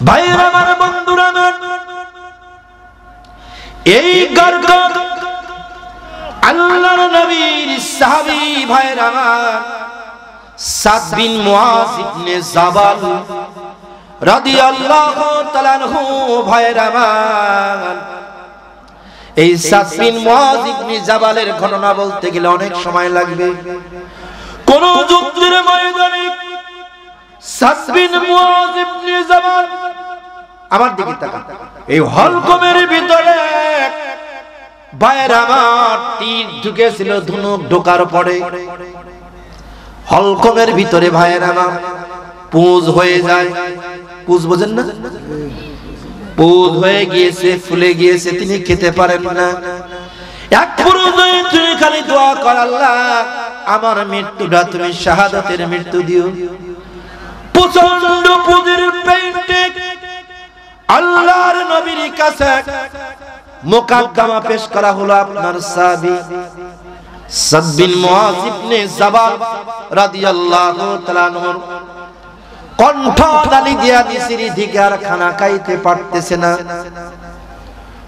ভাইরা আমার, বন্ধুরা আমার, এই গারগার আল্লাহর নবীর সাহাবী ভাইরা আমার, সাদ বিন মুআজ ইবনে জাবাল রাদিয়াল্লাহু তাআলা আনহু ভাইরা আমার। এই সাদ বিন মুআজ ইবনে জাবালের ঘটনা বলতে গেলে অনেক সময় লাগবে। কোন যুদ্ধের ময়দানে সাদ বিন মুআজ ইবনে জাবাল, আমার দিকে তাকান, এই হলকমের ভিতরে ভাইরা আমার তীর ঢুকেছিল, ধনুক ঢোকার পরে হলকমের ভিতরে ভাইরা আমার পুঁজ হয়ে যায়। পুঁজ বোঝেন না? পুঁজ হয়ে গিয়েছে, ফুলে গিয়েছে, তিনি খেতে পারেন না। এক পর্যায়ে তিনি খালি দোয়া কর, আল্লাহ আমার মৃত্যুটা তুমি শাহাদাতের মৃত্যু দিও। প্রচন্ড পুঁজের পেইন্টে আল্লাহর নবীর কাছে মুকাদ্দমা পেশ করা হলো আপনার সাহাবী সাদ বিন মুআজ ইবনে জাবাল রাদিয়াল্লাহু তাআলা আনহু। কণ্ঠ নালী দিয়া দিছিরি দিকে আর খানা খাইতে পারতেছে না,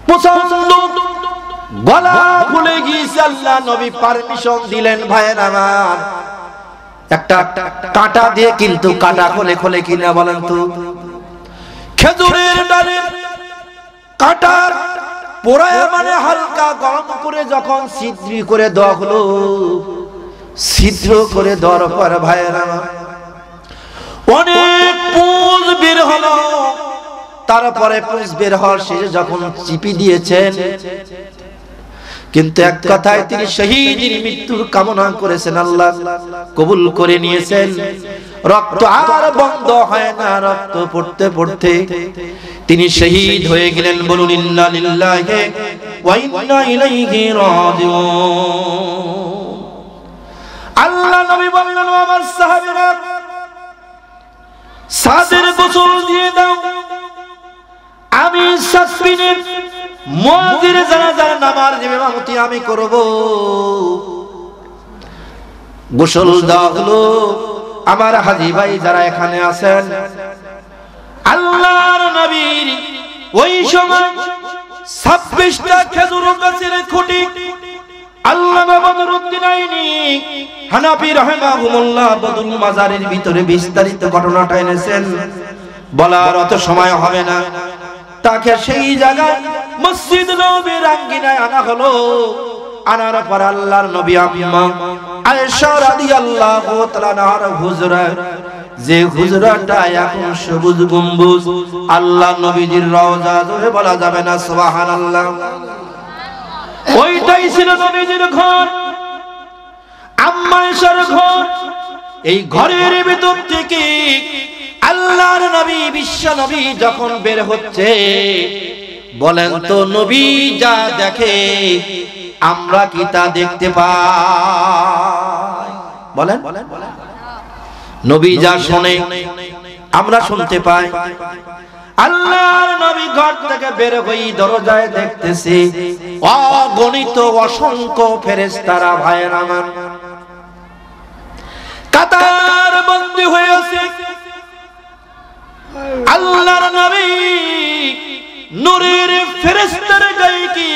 প্রচন্ড গলা ফুলে গিয়েছে। আল্লাহ নবী পারমিশন দিলেন, ভাইয়ের আমার একটা কাঁটা দিয়ে, কিন্তু কাঁটা খোলে খোলে কিনা বলেন তো? খেজুরের ডালের কাঁটার পোড়ায় মানে হালকা গরম করে যখন ছিদ্র করে দেওয়া হলো, ছিদ্র করে দেওয়ার পর ভাইয়েরা অনেক পুঁজ বের হলো। তারপরে পুঁজ বের হওয়ার শেষে যখন চিপি দিয়েছেন, কিন্তু এক কথায় তিনি শহীদের মৃত্যুর কামনা করেছেন, আল্লাহ কবুল করে নিয়েছেন। রক্ত আর বন্ধ হয় না, রক্ত পড়তে পড়তে তিনি শহীদ হয়ে গেলেন। বলুন ইন্না লিল্লাহি ওয়া ইন্না ইলাইহি রাজিউন। আল্লাহ নবী বললেন, আমার সাহাবীরা সাদের গোসল দিয়ে দাও, আমি সাদ বিন মুআজের জানাজার নামাজ ইমামতি আমি করব। গোসল দেওয়া হলো। আমার হাজী ভাই যারা এখানে আছেন, আল্লাহর নবীর ওই সময় 26টা খেজুর গাছের খুঁটি আল্লামা বদরুদ্দিন আইনি হানাফি রাহিমাহুল্লাহ বদরুল মাজারের ভিতরে বিস্তারিত ঘটনাটা এনেছেন, বলার অত সময় হবে না। তাকে সেই জায়গায় মসজিদ নববীর আঙ্গিনায় আনা হলো। আনার পর আল্লাহর নবী আম্মা আয়েশা রাদিয়াল্লাহু তাআলা আনহার হুজরা, যে হুজরাটা এখন সবুজ গম্বুজ, আল্লাহ নবীজির রওজা ধরে বলা যাবে না সুবহানাল্লাহ, ওইটাই ছিল নবীজির ঘর, আম্মা আয়েশার ঘর। এই ঘরের ভিতর থেকে আল্লাহর নবী বিশ্ব নবী যখন বের হচ্ছে, বলেন তো নবী যা দেখে আমরা কি তা দেখতে পাই? বলেন, নবী যা শোনে আমরা শুনতে পাই। আল্লাহর নবী ঘর থেকে বের হয়ে দরজায় দেখতেছে অগণিত অসংখ্য ফেরেশতারা ভাইয়ের আমার কাতার বন্দী হয়ে আছে। আল্লাহর নবী নূরের ফেরেশতার গায়ে কি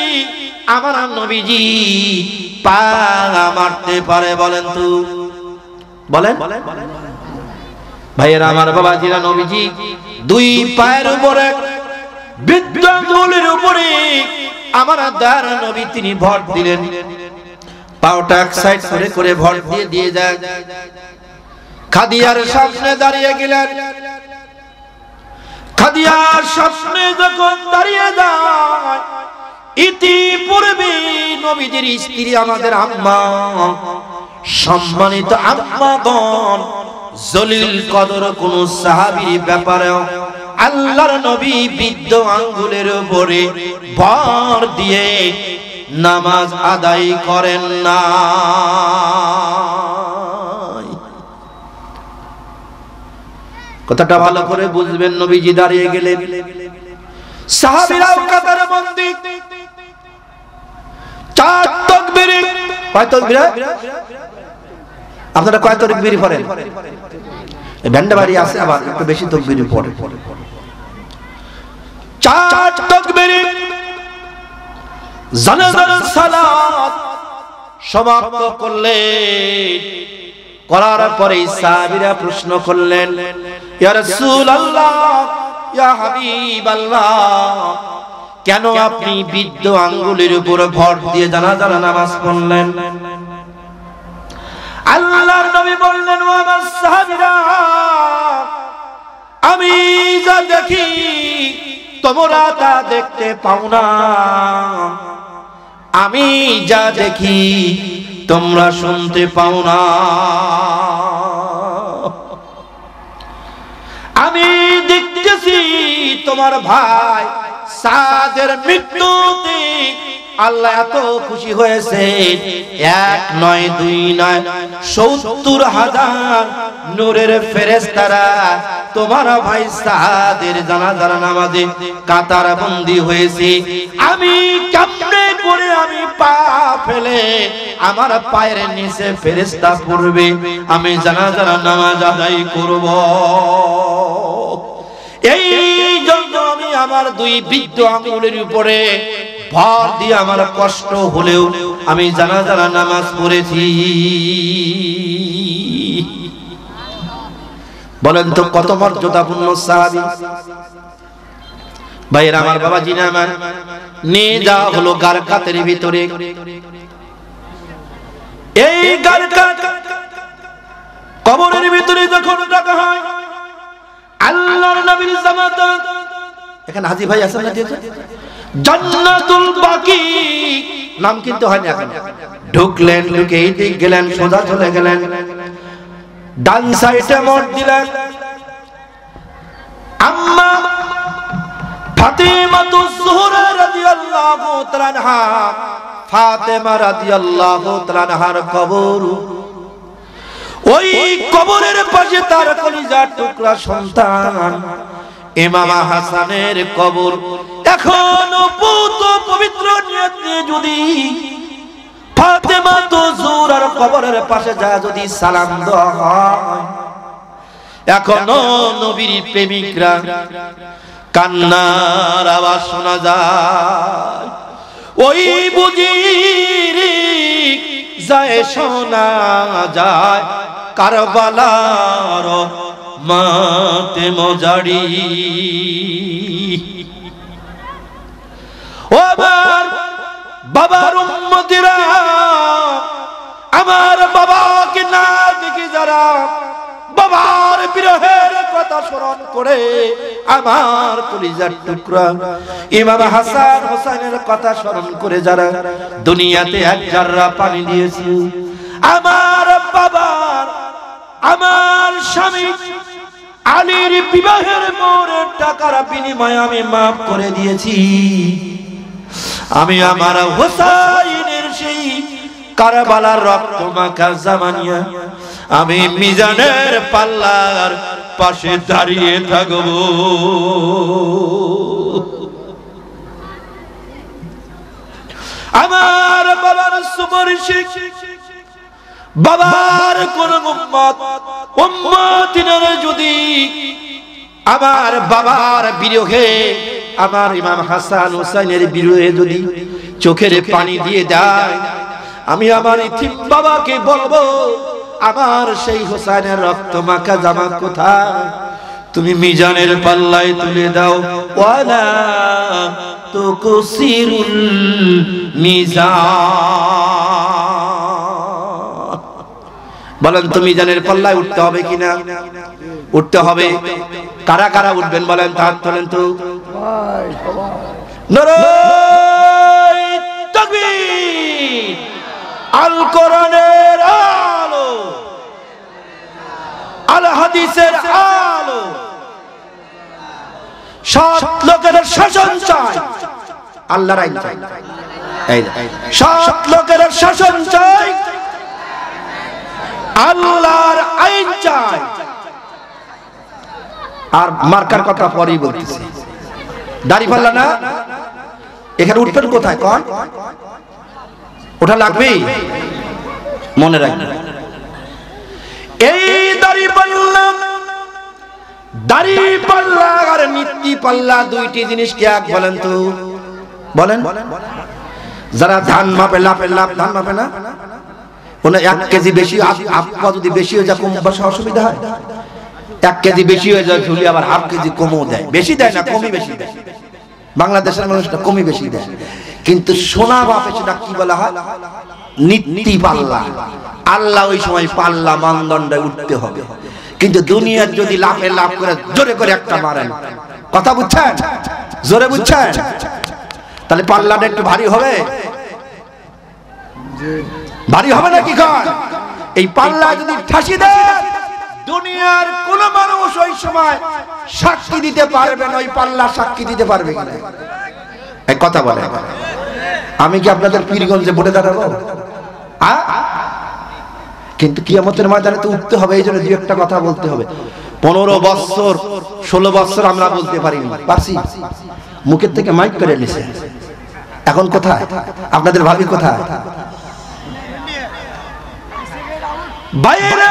আমার নবীজি পা মারতে পারে? বলেন তো, বলেন ভাইয়েরা আমার, বাবাজিরা, নবীজি দুই পায়ের উপরে বৃদ্ধাঙ্গুলের উপরে আমার দার নবী তিনি ভর দিলেন। পাওটা এক সাইড করে করে ভর দিয়ে দিয়ে যায়। খাদিয়ার সামনে দাঁড়িয়ে গেলেন। খাদিয়ার সামনে যখন দাঁড়িয়ে যায়, ইতিপূর্বে নবীজির স্ত্রী আমাদের আম্মা, সম্মানিত আম্মাগণ, জলিল কদর কোন সাহাবীর ব্যাপারে আল্লাহর নবী বৃদ্ধ আঙ্গুলের উপরে ভর দিয়ে নামাজ আদায় করেন না। কথাটা ভালো করে বুঝবেন। নবীজি দাঁড়িয়ে গেলেন, সাহাবীরাও কাতারে বন্দী। চার তাকবীরে, কয় তাকবীর? আপনারা কয় তাকবীর পড়েন? ভ্যান্ডা বাড়ি আছে, আবার একটু বেশি তাকবীর পড়ে। 4 তাকবীরে জানাজার সালাত সমাপ্ত করলেন। করার পরে সাহাবীরা প্রশ্ন করলেন, ইয়া রাসূলুল্লাহ, ইয়া হাবিবাল্লাহ, কেন আপনি বৃদ্ধ আঙ্গুলের উপর ভর দিয়ে জানাজার নামাজ পড়লেন? আল্লাহর নবী বললেন, ও আমার সাহাবীরা, আমি যা দেখি তোমরা তা দেখতে পাও না, আমি যা দেখি তোমরা শুনতে পাও না। আমি দেখতেছি তোমার ভাই সাদের মৃত্যুতে আল্লাহ এত খুশি হয়েছে, 1 নয় 2 নয় 70,000 নূরের ফেরেশতারা তোমার ভাই সাদের জানাজার নামাজে কাতার বন্দী হয়েছে। আমি কেমনে করে আমি পা ফেলে আমার পায়ের নিচে ফেরেশতা পড়বে, আমি জানাজার নামাজ আদায় করব। এই জন্য আমি আমার 2 বৃদ্ধ আঙ্গুলের উপরে ভর দিয়ে আমার কষ্ট হলেও আমি জানাজার নামাজ পড়েছি। বলেন তো কত মর্যাদাপূর্ণ সাহাবী। ভাইয়ের আমার বাবা জিনা আমার নিয়ে যাওয়া হলো গারকাতের ভিতরে। এই গারকাত কবরের ভিতরে যখন রাখা হয়, আল্লাহর নবীর জামাত, এখানে হাজী ভাই আছেন না, দিয়েছে জান্নাতুল বাকি নাম কিন্তু হয়নি এখন। ঢুকলেন, ঢুকে এইদিক গেলেন, সোজা চলে গেলেন, ডান সাইডে মোড় দিলেন। আম্মা ফাতিমাতুজ জোহরা রাদিয়াল্লাহু তাআলা আনহা, ফাতেমা রাদিয়াল্লাহু তাআলা আনহার কবর, ওই কবরের পাশে তার কলিজার টুকরা সন্তান ইমাম হাসানের কবর। এখনো পুত পবিত্র নিয়ত নিয়ে যদি ফাতেমা তো জোহরার কবরের পাশে যা যদি সালাম দেওয়া হয়, এখনো নবীর প্রেমিকরা কান্নার আওয়াজ শোনা যায়। ওই বুঝি যায় শোনা যায় কারবালার মাতে মজারি। ও আমার বাবার উম্মতিরা, আমার বাবাকে না দেখি যারা বাবার বিরহের কথা স্মরণ করে আমার কলিজার টুকরা ইমাম হাসান হোসেনের কথা স্মরণ করে যারা দুনিয়াতে 1 জাররা পানি দিয়েছে, আমার বাবার, আমার স্বামী আলীর বিবাহের মোরের টাকার বিনিময়ে আমি মাফ করে দিয়েছি। আমি আমার হোসাইনের সেই কারবালার রক্ত মাখা জামানিয়া আমি মিজানের পাল্লার পাশে দাঁড়িয়ে থাকব। আমার বাবার সুবর্শিক বাবার কোন উম্মতিনের যদি আমার বাবার বিরহে, আমার ইমাম হাসান হোসেনের বিরহে যদি চোখের পানি দিয়ে দেয়, আমি আমার ইতিম বাবাকে বলবো, আমার সেই হোসেনের রক্ত মাখা জামা কোথায়, তুমি মিজানের পাল্লায় তুলে দাও। ওয়ালা তুকসিরুল মিজান। বলেন তো মিজানের পাল্লায় উঠতে হবে কিনা? উঠতে হবে। কারা কারা উঠবেন বলেন, হাত তোলেন তো। নারায়ে তাকবীর। আল কোরআনের আলো, আল হাদিসের আলো। 7 লোকের শাসন চাই, আল্লাহর আইন চাই। 7 লোকের শাসন চাই, আল্লাহর আইন চাই। আর মার্কার কথা পরেই বলতেছি, দাড়িপাল্লা না, এখানে উঠবেন কোথায়? কোন ওটা লাগবে, মনে রাখবেন। এই দাড়িপাল্লা দাড়ি পাল্লা আর নীতি পাল্লা দুইটি জিনিস কি এক বলেন তো? বলেন। যারা ধান মাপে লাপে লাপ ধান মাপে না, ওনা 1 কেজি বেশি আপা যদি বেশি হয়ে যায় কম বসা অসুবিধা হয়? 1 কেজি বেশি হয়ে যায় ঝুলি আবার হাফ কেজি কমও দেয়, বেশি দেয় না কমই বেশি দেয়। বাংলাদেশের মানুষটা কমই বেশি দেয়, কিন্তু সোনা বাপে সেটা কি বলা হয়? নীতি পাল্লা। আল্লাহ ওই সময় পাল্লা মানদণ্ডে উঠতে হবে। কিন্তু দুনিয়ার যদি লাফে লাফ করে জোরে করে একটা মারেন, কথা বুঝছেন? জোরে বুঝছেন? তাহলে পাল্লাটা একটু ভারী হবে, ভারী হবে না কি কন? এই পাল্লা যদি ঠাসি দেয়, দুনিয়ার কোন মানুষ ওই সময় সাক্ষী দিতে পারবে না, ওই পাল্লা সাক্ষী দিতে পারবে কিনা? এই কথা বলে। আমি কি আপনাদের পীরগঞ্জে ভোটে দাঁড়াবো? কিন্তু কিয়ামতের ময়দানে তো উঠতে হবে, এই জন্য দুই একটা কথা বলতে হবে। 15 বছর 16 বছর আমরা বলতে পারিনি, পারছি? মুখের থেকে মাইক করে নিছে। এখন কোথায় আপনাদের ভাবি? কোথায়? বাইরে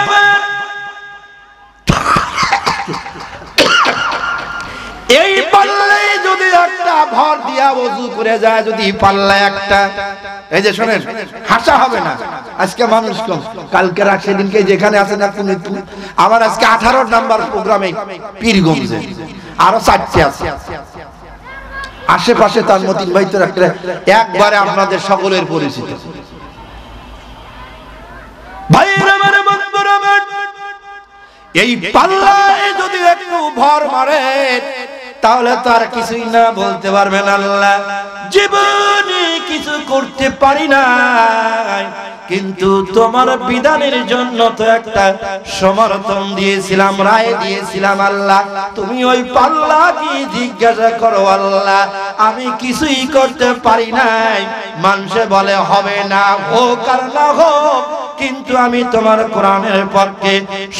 এই পাল্লায় যদি একটা ভর দিয়া ওযু করে যায়, যদি পাল্লা একটা, এই যে শুনেন, হাসা হবে না। আজকে মানুষ কম, কালকে রাত সেদিনকে যেখানে আছে না আমার আজকে 18 নাম্বার প্রোগ্রামে পীরগঞ্জে আরো 4টি আছে আশেপাশে। তার মতিন ভাই তো একবারে আপনাদের সকলের পরিচিত ভাইরা আমার, বন্ধুরা আমার, এই পাল্লায় যদি একটু ভর মারে তাহলে তার কিছুই না বলতে পারবেন আল্লাহ জীবনে কিছু করতে পারি না, কিন্তু তোমার বিধানের জন্য তো একটা সমর্থন দিয়েছিলাম, রায় দিয়েছিলাম। আল্লাহ তুমি ওই পাল্লা কি জিজ্ঞাসা করো, আল্লাহ আমি কিছুই করতে পারি নাই। মানুষে বলে হবে না, হোক আর না হোক, কিন্তু আমি তোমার কোরআনের পক্ষে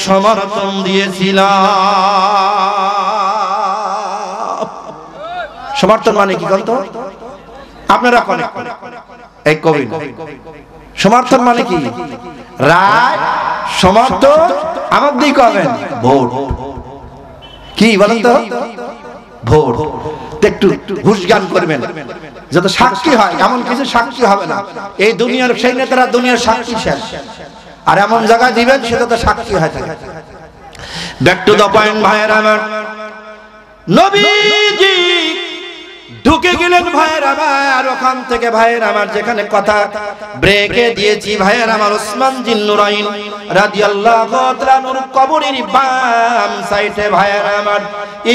সমর্থন দিয়েছিলাম। সমর্থন মানে কি বলতো আপনারা? এই কবি সমর্থন মানে কি? রায়, সমর্থন, আমার দিকে কবেন ভোট। কি বলেন তো? ভোট। একটু হুশ জ্ঞান করবেন, যত সাক্ষী হয় এমন কিছু সাক্ষী হবে না। এই দুনিয়ার সেই নেতারা দুনিয়ার সাক্ষী শেষ, আর এমন জায়গায় দিবেন সেটা তো সাক্ষী হয় থাকে। ব্যাক টু দ্য পয়েন্ট ভাইয়ের আমার, নবীজি ঢুকে গেলেন ভাইয়ের আমার। ওখান থেকে ভাইয়ের আমার যেখানে কথা ব্রেকে দিয়েছি ভাইয়ের আমার, ওসমান জিন্নুরাইন রাদিয়াল্লাহু তাআলার কবরের বাম সাইডে ভাইয়ের আমার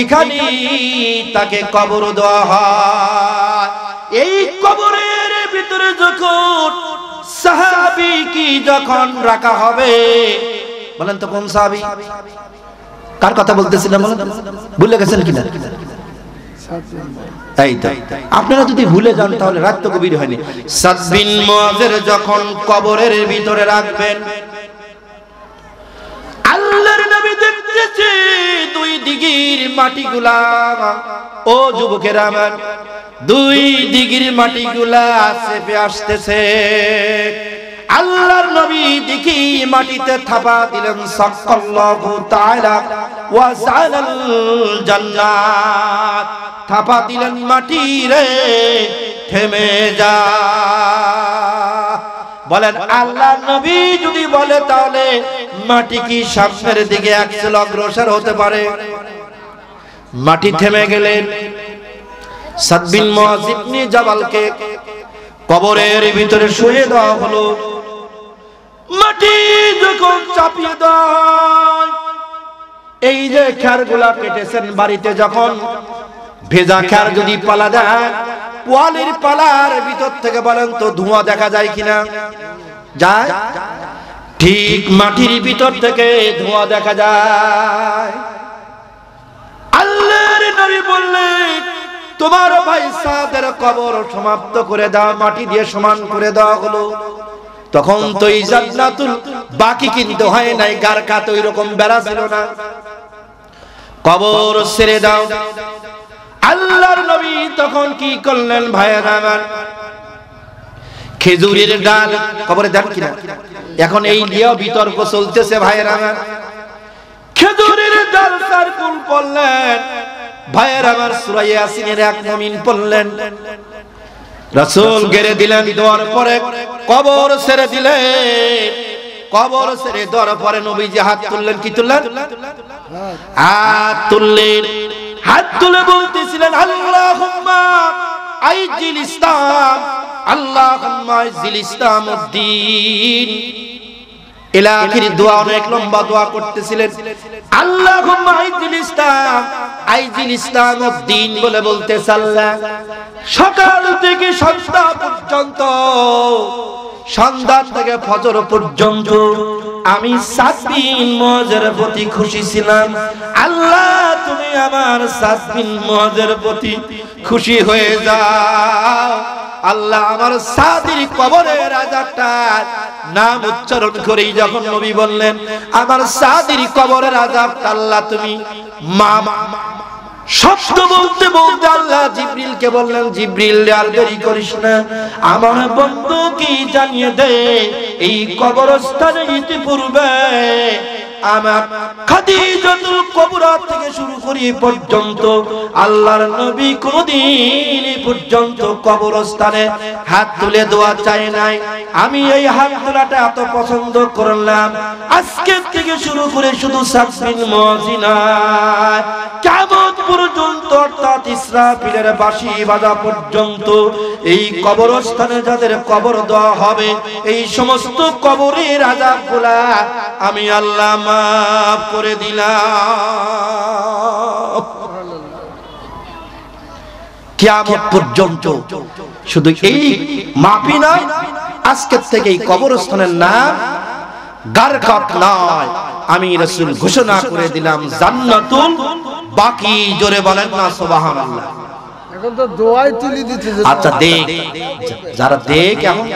এখানে তাকে কবর দেওয়া হয়। এই কবরের ভিতরে যখন সাহাবী কি যখন রাখা হবে, বলেন তো কোন সাহাবী? কার কথা বলতেছিলাম বলেন, ভুলে গেছেন কিনা? আপনারা যদি ভুলে যান তাহলে রাত তো গভীর হয়নি। সাদ বিন মুআযের যখন কবরের ভিতরে রাখবেন, আল্লাহর নবী দেখতেছে দুই দিগির মাটিগুলা, ও যুবকেরা আমার, দুই দিগির মাটিগুলা চেপে আসতেছে। আল্লাহর নবী দেখি মাটিতে থাপা দিলেন, সাক্কাল্লাহু তাআলা ওয়া জালাল জান্নাত, থাপা দিলেন মাটি রে থেমে যা। বলেন আল্লাহর নবী যদি বলে তাহলে মাটি কি সামনের দিকে একচেল অগ্রসর হতে পারে? মাটি থেমে গেলেন। সাদ বিন মুআয ইবনে জাবালকে কবরের ভিতরে শুয়ে দেওয়া হলো। মাটি যখন চাপিয়ে দেয়, এই যে খেরগুলা কেটেছেন বাড়িতে, যখন ভেজা খের যদি পালা দেয়, পোয়ালির পালার ভিতর থেকে বলেন তো ধোঁয়া দেখা যায় কিনা? যায়। ঠিক মাটির ভিতর থেকে ধোঁয়া দেখা যায়। আল্লাহর নবী বললেন তোমার ভাই সাদের কবর সমাপ্ত করে দাও, মাটি দিয়ে সমান করে দেওয়া হলো। তখন তো এই জান্নাতুল বাকি কিন্তু হয় নাই, গারকা তো এরকম বেড়া ছিল না। কবর ছেড়ে দাও। আল্লাহর নবী তখন কি করলেন ভাইয়েরা আমার? খেজুরের ডাল কবরে দেন কিনা? এখন এই নিয়ে বিতর্ক চলতেছে ভাইয়েরা আমার। খেজুরের জালসার কুল পড়লেন, ভাইয়ের আমার সূরা ইয়াসিনের এক মুমিন পড়লেন, রাসূল গেরে দিলেন, দেওয়ার পরে কবর ছেড়ে দিলেন। কবর ছেড়ে দেওয়ার পরে নবীজি হাত তুললেন। কি তুললেন? হাত তুললেন। হাত তুলে বলতেছিলেন, আল্লাহুম্মা আইজিল ইসলাম, আল্লাহুম্মা আইজিল ইসলামউদ্দিন। ইলা আখিরি দোয়া, অনেক লম্বা দোয়া করতেছিলেন। আল্লাহুম্মা আইজিল ইসলাম, আইজিল ইসলামউদ্দিন বলে বলতেছে আল্লাহ, সকাল থেকে সন্ধ্যা পর্যন্ত, সন্ধ্যা থেকে ফজর পর্যন্ত আমি 7 বিন মুআজের প্রতি খুশি ছিলাম। আল্লাহ তুমি আমার 7 বিন মুআজের প্রতি খুশি হয়ে যাও। আল্লাহ আমার সাদির কবরের আযাবটার নাম উচ্চারণ করেই যখন নবী বললেন, আমার সাদির কবরের আযাবটা আল্লাহ তুমি শব্দ বলতে বলতে আল্লাহ জিবরিলকে বললেন, জিবরিল আর দেরি করিস না, আমার বন্ধুকে জানিয়ে দে এই কবরস্থানে ইতিপূর্বে আমার খাদিজাতুল কুবরা থেকে শুরু করি পর্যন্ত আল্লাহর নবী কোনদিন পর্যন্ত কবরস্থানে হাত তুলে দোয়া চায় নাই। আমি এই হাত তোলাটা এত পছন্দ করলাম, আজকে থেকে শুরু করে শুধু 7 বিন মুআজিনা কিয়ামত পর্যন্ত, অর্থাৎ ইসরাফিলের বাঁশি বাজা পর্যন্ত এই কবরস্থানে যাদের কবর দেওয়া হবে, এই সমস্ত কবরের আযাবগুলা আমি আল্লাহ মাফ করে দিলাম। কিয়ামত পর্যন্ত শুধু এই মাফি নয়, আজকের থেকে এই কবরস্থানের নাম গারকাত নয়, আমি রাসূল ঘোষণা করে দিলাম জান্নাতুল বাকি। জোরে বলেন না সুবহানাল্লাহ। এখন তো দোয়াই তুলি দিতে। আচ্ছা দেখ, যারা দেখ এখন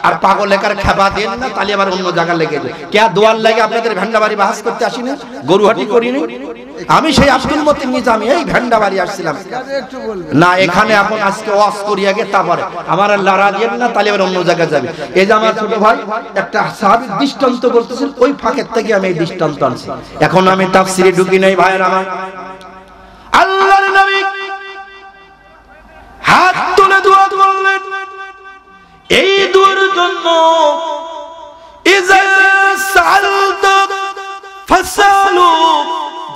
আর পাগল লেখার খেপা দেন না, তাহলে আবার অন্য জায়গা লেগে যায়। কে দোয়ার লাগে আপনাদের ভেন্ডাবাড়ি বাহাস করতে আসিনি, গরুহাটি করিনি। আমি সেই আব্দুল মতিন নিজামী এই ভেন্ডাবাড়ি আসছিলাম না, এখানে এখন আজকে ওয়াজ করি আগে, তারপরে আমার লড়া দিয়ে না, তাহলে আবার অন্য জায়গায় যাবে। এই যে আমার ছোট ভাই একটা সাহাবীর দৃষ্টান্ত বলতেছিল, ওই ফাঁকের থেকে আমি এই দৃষ্টান্ত আনছি। এখন আমি তাফসিরে ঢুকি নাই ভাইয়ের আমার। আল্লাহর নবী হাত তুলে দোয়া করলেন, এই দোয়ার জন্য ইজা সালতা ফাসালু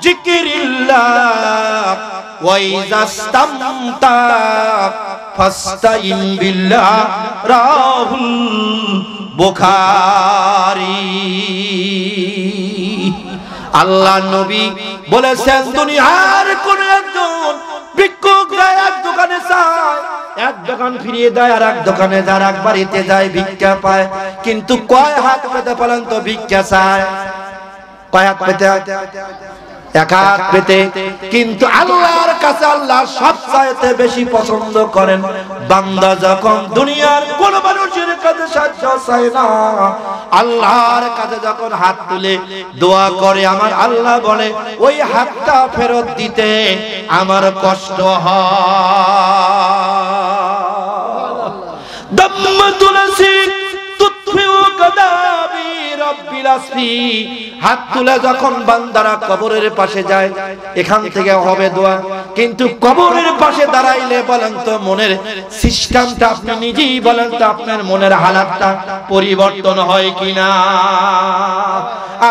যিকরিল্লাহ ওয়া ইজা ইসতামতা ফাস্তাইন বিল্লাহ, রাহুল বুখারী। আল্লাহ নবী বলেছেন, দুনিয়ার কোন একজন ভিক্ষুক যায় এক দোকানে যায়, এক দোকান ফিরিয়ে দেয় আর এক দোকানে যায়, এক বাড়িতে যায় ভিক্ষা পায়, কিন্তু কয় হাত পেতে বলেন তো ভিক্ষা চায়? কয় হাত পেতে? এক হাত পেতে। কিন্তু আল্লাহর কাছে আল্লাহ সবচাইতে বেশি পছন্দ করেন বান্দা যখন দুনিয়ার কোন মানুষের কাছে সাহায্য চায় না, আল্লাহর কাছে যখন হাত তুলে দোয়া করে, আমার আল্লাহ বলে ওই হাতটা ফেরত দিতে আমার কষ্ট হয়। দাম্মাতুল আসিক তুতফিউ কাদাবি রাব্বিল আসফি। হাত তুলে যখন বান্দারা কবরের পাশে যায়, এখান থেকে হবে দোয়া, কিন্তু কবরের পাশে দাঁড়াইলে বলেন তো মনের সিস্টেমটা আপনি নিজেই বলেন তো, আপনার মনের হালাতটা পরিবর্তন হয় কিনা?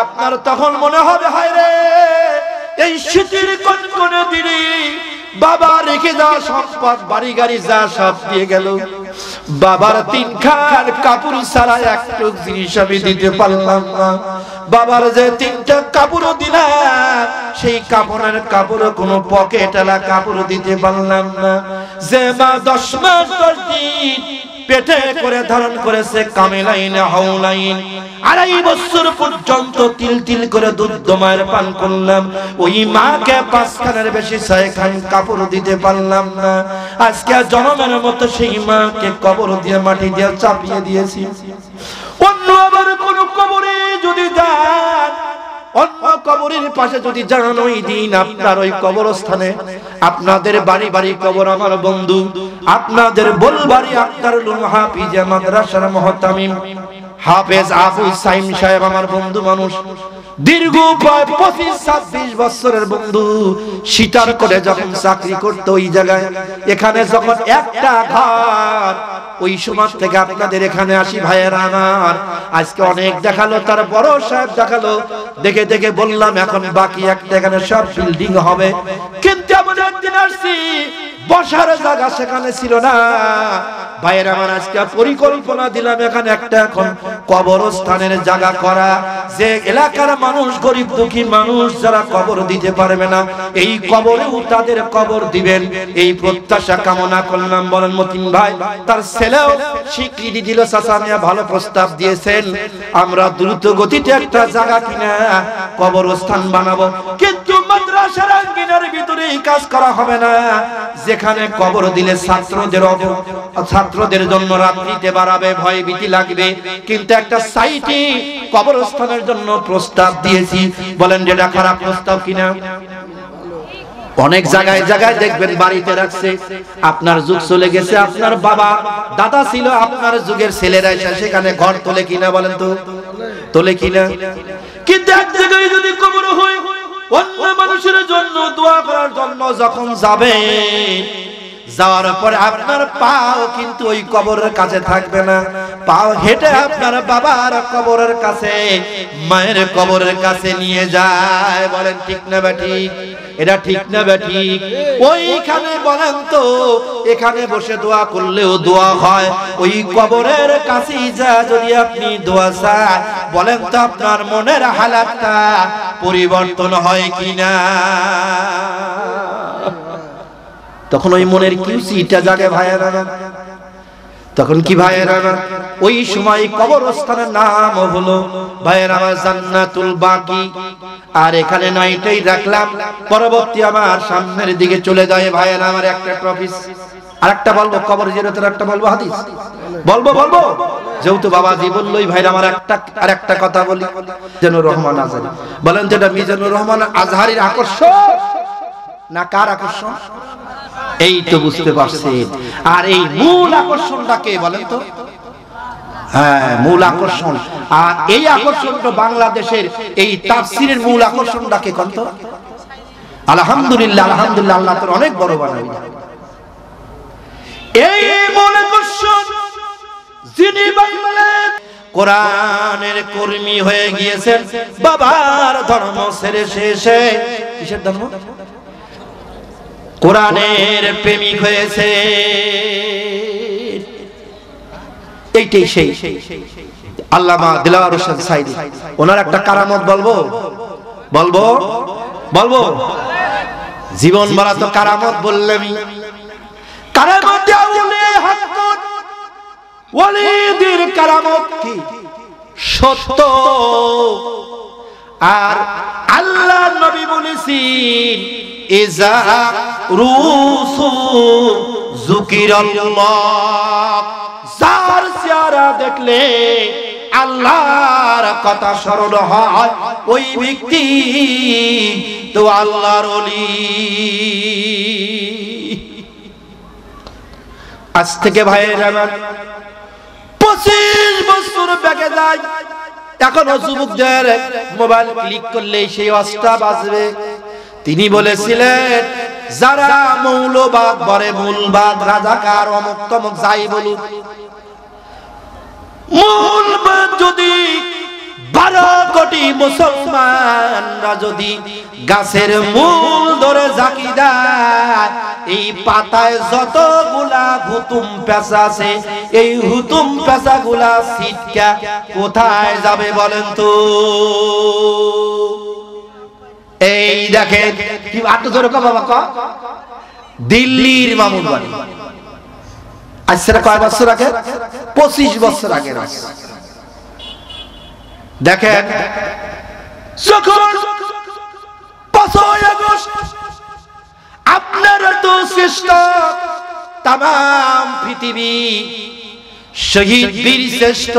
আপনার তখন মনে হবে, হায় রে এই শীতের কনকনে দিনে বাবা রেখে যাওয়া সম্পদ, বাড়ি গাড়ি যা সব দিয়ে গেল, বাবার 3 খান কাপড় ছাড়া একটু জিনিস আমি দিতে পারলাম না। বাবার যে 3টা কাপড় দিলাম, সেই কাপড়ের কোনো পকেটওয়ালা কাপড় দিতে পারলাম না। যে মা 10 মাস 10 দিন পেটে করে ধারণ করেছে, কামিলাইন হাওলাইন 2.5 বছর পর্যন্ত তিল তিল করে দুধ মায়ের পান করলাম, ওই মাকে 5 খানের বেশি 6 খান কাপড় দিতে পারলাম না। আজকে জনমের মতো সেই মাকে কবর দিয়ে মাটি দিয়ে চাপিয়ে দিয়েছি। অন্য আবার কোন কবরে যদি যান, অন্য কবরের পাশে যদি যান, ওই দিন আপনার ওই কবরস্থানে আপনাদের বাড়ি বাড়ি কবর। আমার বন্ধু, আপনাদের বলবাড়ি আক্তারুল হাফিজ মাদ্রাসার মুহতামিম হাফেজ আবু সাইম সাহেব আমার বন্ধু মানুষ, দীর্ঘ প্রায় 25-26 বছরের বন্ধু সিটার করে যখন চাকরি করতো ওই জায়গায়, এখানে যখন একটা ঘর, ওই সময় থেকে আপনাদের এখানে আসি ভাইয়েরা আমার। আজকে অনেক দেখালো, তার বড় সাহেব দেখালো, দেখে দেখে বললাম এখন বাকি একটা, এখানে সব বিল্ডিং হবে। কিন্তু এমন একদিন আসছি বসার জায়গা সেখানে ছিল না ভাইয়েরা আমার। আজকে পরিকল্পনা দিলাম এখানে একটা এখন কবরস্থানের জায়গা করা, যে এলাকার মানুষ গরিব দুঃখী মানুষ যারা কবর দিতে পারবে না, এই কবরেও তাদের কবর দিবেন, এই প্রত্যাশা কামনা করলাম। বলেন মতিন ভাই, তার ছেলেও স্বীকৃতি দিল, চাচা মিয়া ভালো প্রস্তাব দিয়েছেন, আমরা দ্রুত গতিতে একটা জায়গা কিনা কবরস্থান বানাবো। কিন্তু মাদ্রাসার আঙ্গিনার ভিতরে এই কাজ করা হবে না, যেখানে কবর দিলে ছাত্রদের জন্য রাত্রিতে বাড়াবে, ভয় ভীতি লাগবে। কিন্তু একটা সাইটে কবরস্থানের জন্য প্রস্তাব দিয়েছি। বলেন যেটা খারাপ প্রস্তাব কিনা? অনেক জায়গায় জায়গায় দেখবেন বাড়িতে রাখছে, আপনার যুগ চলে গেছে, আপনার বাবা দাদা ছিল, আপনার যুগের ছেলেরা এসে সেখানে ঘর তোলে কিনা? বলেন তো তোলে কিনা? কিন্তু এক জায়গায় যদি কবর হয়, অন্য মানুষের জন্য দোয়া করার জন্য যখন যাবে, যাওয়ার পরে আপনার পাও কিন্তু ওই কবরের কাছে থাকবে না, পাও হেঁটে আপনার বাবার কবরের কাছে, মায়ের কবরের কাছে নিয়ে যায়। বলেন ঠিক না বেঠিক? এটা ঠিক না বেঠিক? ওইখানে বলেন তো, এখানে বসে দোয়া করলেও দোয়া হয়, ওই কবরের কাছেই যা যদি আপনি দোয়া চান, বলেন তো আপনার মনের হালাতটা পরিবর্তন হয় কিনা? তখন ওই মনের কিউসিটা জাগে ভাইয়েরা। তখন কি ভাইয়েরা, ওই সময় কবরস্থানের নাম হলো ভাইয়েরা আমার জান্নাতুল বাকি। আর এখানে নয়টাই রাখলাম, পরবর্তী আমার সামনের দিকে চলে যায় ভাইয়েরা আমার একটা টপিক। আর একটা বলবো, কবর জিয়ারতের একটা বলবো হাদিস, বলবো যেহেতু বাবাজি বললোই ভাইরা আমার আর একটা কথা বলি। মিজানুর রহমান আজহারী, বলেন তো এটা মিজানুর রহমান আজহারীর আকর্ষণ না কার আকর্ষণ? এই তো বুঝতে পারছেন। আর এই মূল আকর্ষণটা কে বলেন তো? হ্যাঁ, মূল আকর্ষণ। আর এই আকর্ষণটা বাংলাদেশের এই তাফসীরের মূল আকর্ষণটা কে কোন তো? আলহামদুলিল্লাহ, আলহামদুলিল্লাহ, আল্লাহ তোর অনেক বড় বানাবি। এই মূল আকর্ষণ যিনি বাংলাদেশ কোরআনের কর্মী হয়ে গিয়েছেন, বাবার ধর্ম ছেড়ে শেষে কিসের ধর্ম? কোরআনের প্রেমিক হয়েছে। এইটাই সেই আল্লামা দিলওয়ার হোসেন সাইদি। ওনার একটা কারামত বলবো জীবন বলা তো কারামত বললাম। কারামত আউলিয়া হক ওয়ালিদের কারামত কি? সত্য। আর আল্লাহ নবী বলেছেন, ইজা রুসু যুকিরাল্লাহ, যার চেহারা দেখলে আল্লাহর কথা স্মরণ হয়, ওই ব্যক্তি তো আল্লাহর ওলি। আজ থেকে ভাইয়েরা আমার 25 বছর ব্যাগে যায়, এখনো যুবকদের মোবাইল ক্লিক করলে সেই ওয়াজটা বাজবে। তিনি বলেছিলেন, যারা মৌলবাদ বলে, মূলবাদ, রাজাকার, অমুক তমুক যাই বলুক, মূলবাদ যদি 12 কোটি মুসলমানরা যদি গাছের মূল ধরে ঝাঁকি দেয়, এই পাতায় যতগুলা হুতুম পেঁচা আছে, এই হুতুম পেঁচা গুলা ছিটকা কোথায় যাবে বলেন তো? এই দেখেন কি দিল্লির মামুন বাড়ি, আজ সেটা কয় বছর আগে? 25 বছর আগে। দেখেন যখন 5ই আগস্ট আপনার তো শ্রেষ্ঠ তাম পৃথিবী শহীদ বীর শ্রেষ্ঠ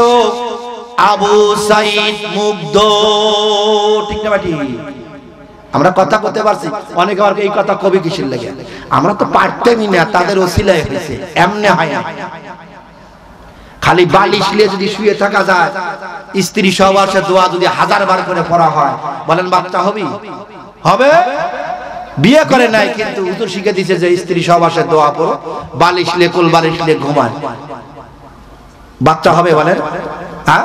আবু সাইদ মুগ্ধ, ঠিক না বাটি? আমরা কথা বলতে পারছি, অনেকে আর এই কথা কবি কিসের লাগে, আমরা তো পারতেমই না, তাদের ওসিলায় হয়েছে, এমনি হয় না। খালি বালিশ নিয়ে যদি শুয়ে থাকা যায়, স্ত্রী সহবাসের দোয়া যদি 1000 বার করে পড়া হয়, বলেন বাচ্চা হবে? হবে? বিয়ে করে নাই কিন্তু হুজুর শিখে দিয়েছে যে স্ত্রী সহবাসের দোয়া পড়ো, বালিশ নিয়ে কোল বালিশ নিয়ে ঘুমায়, বাচ্চা হবে বলেন? হ্যাঁ,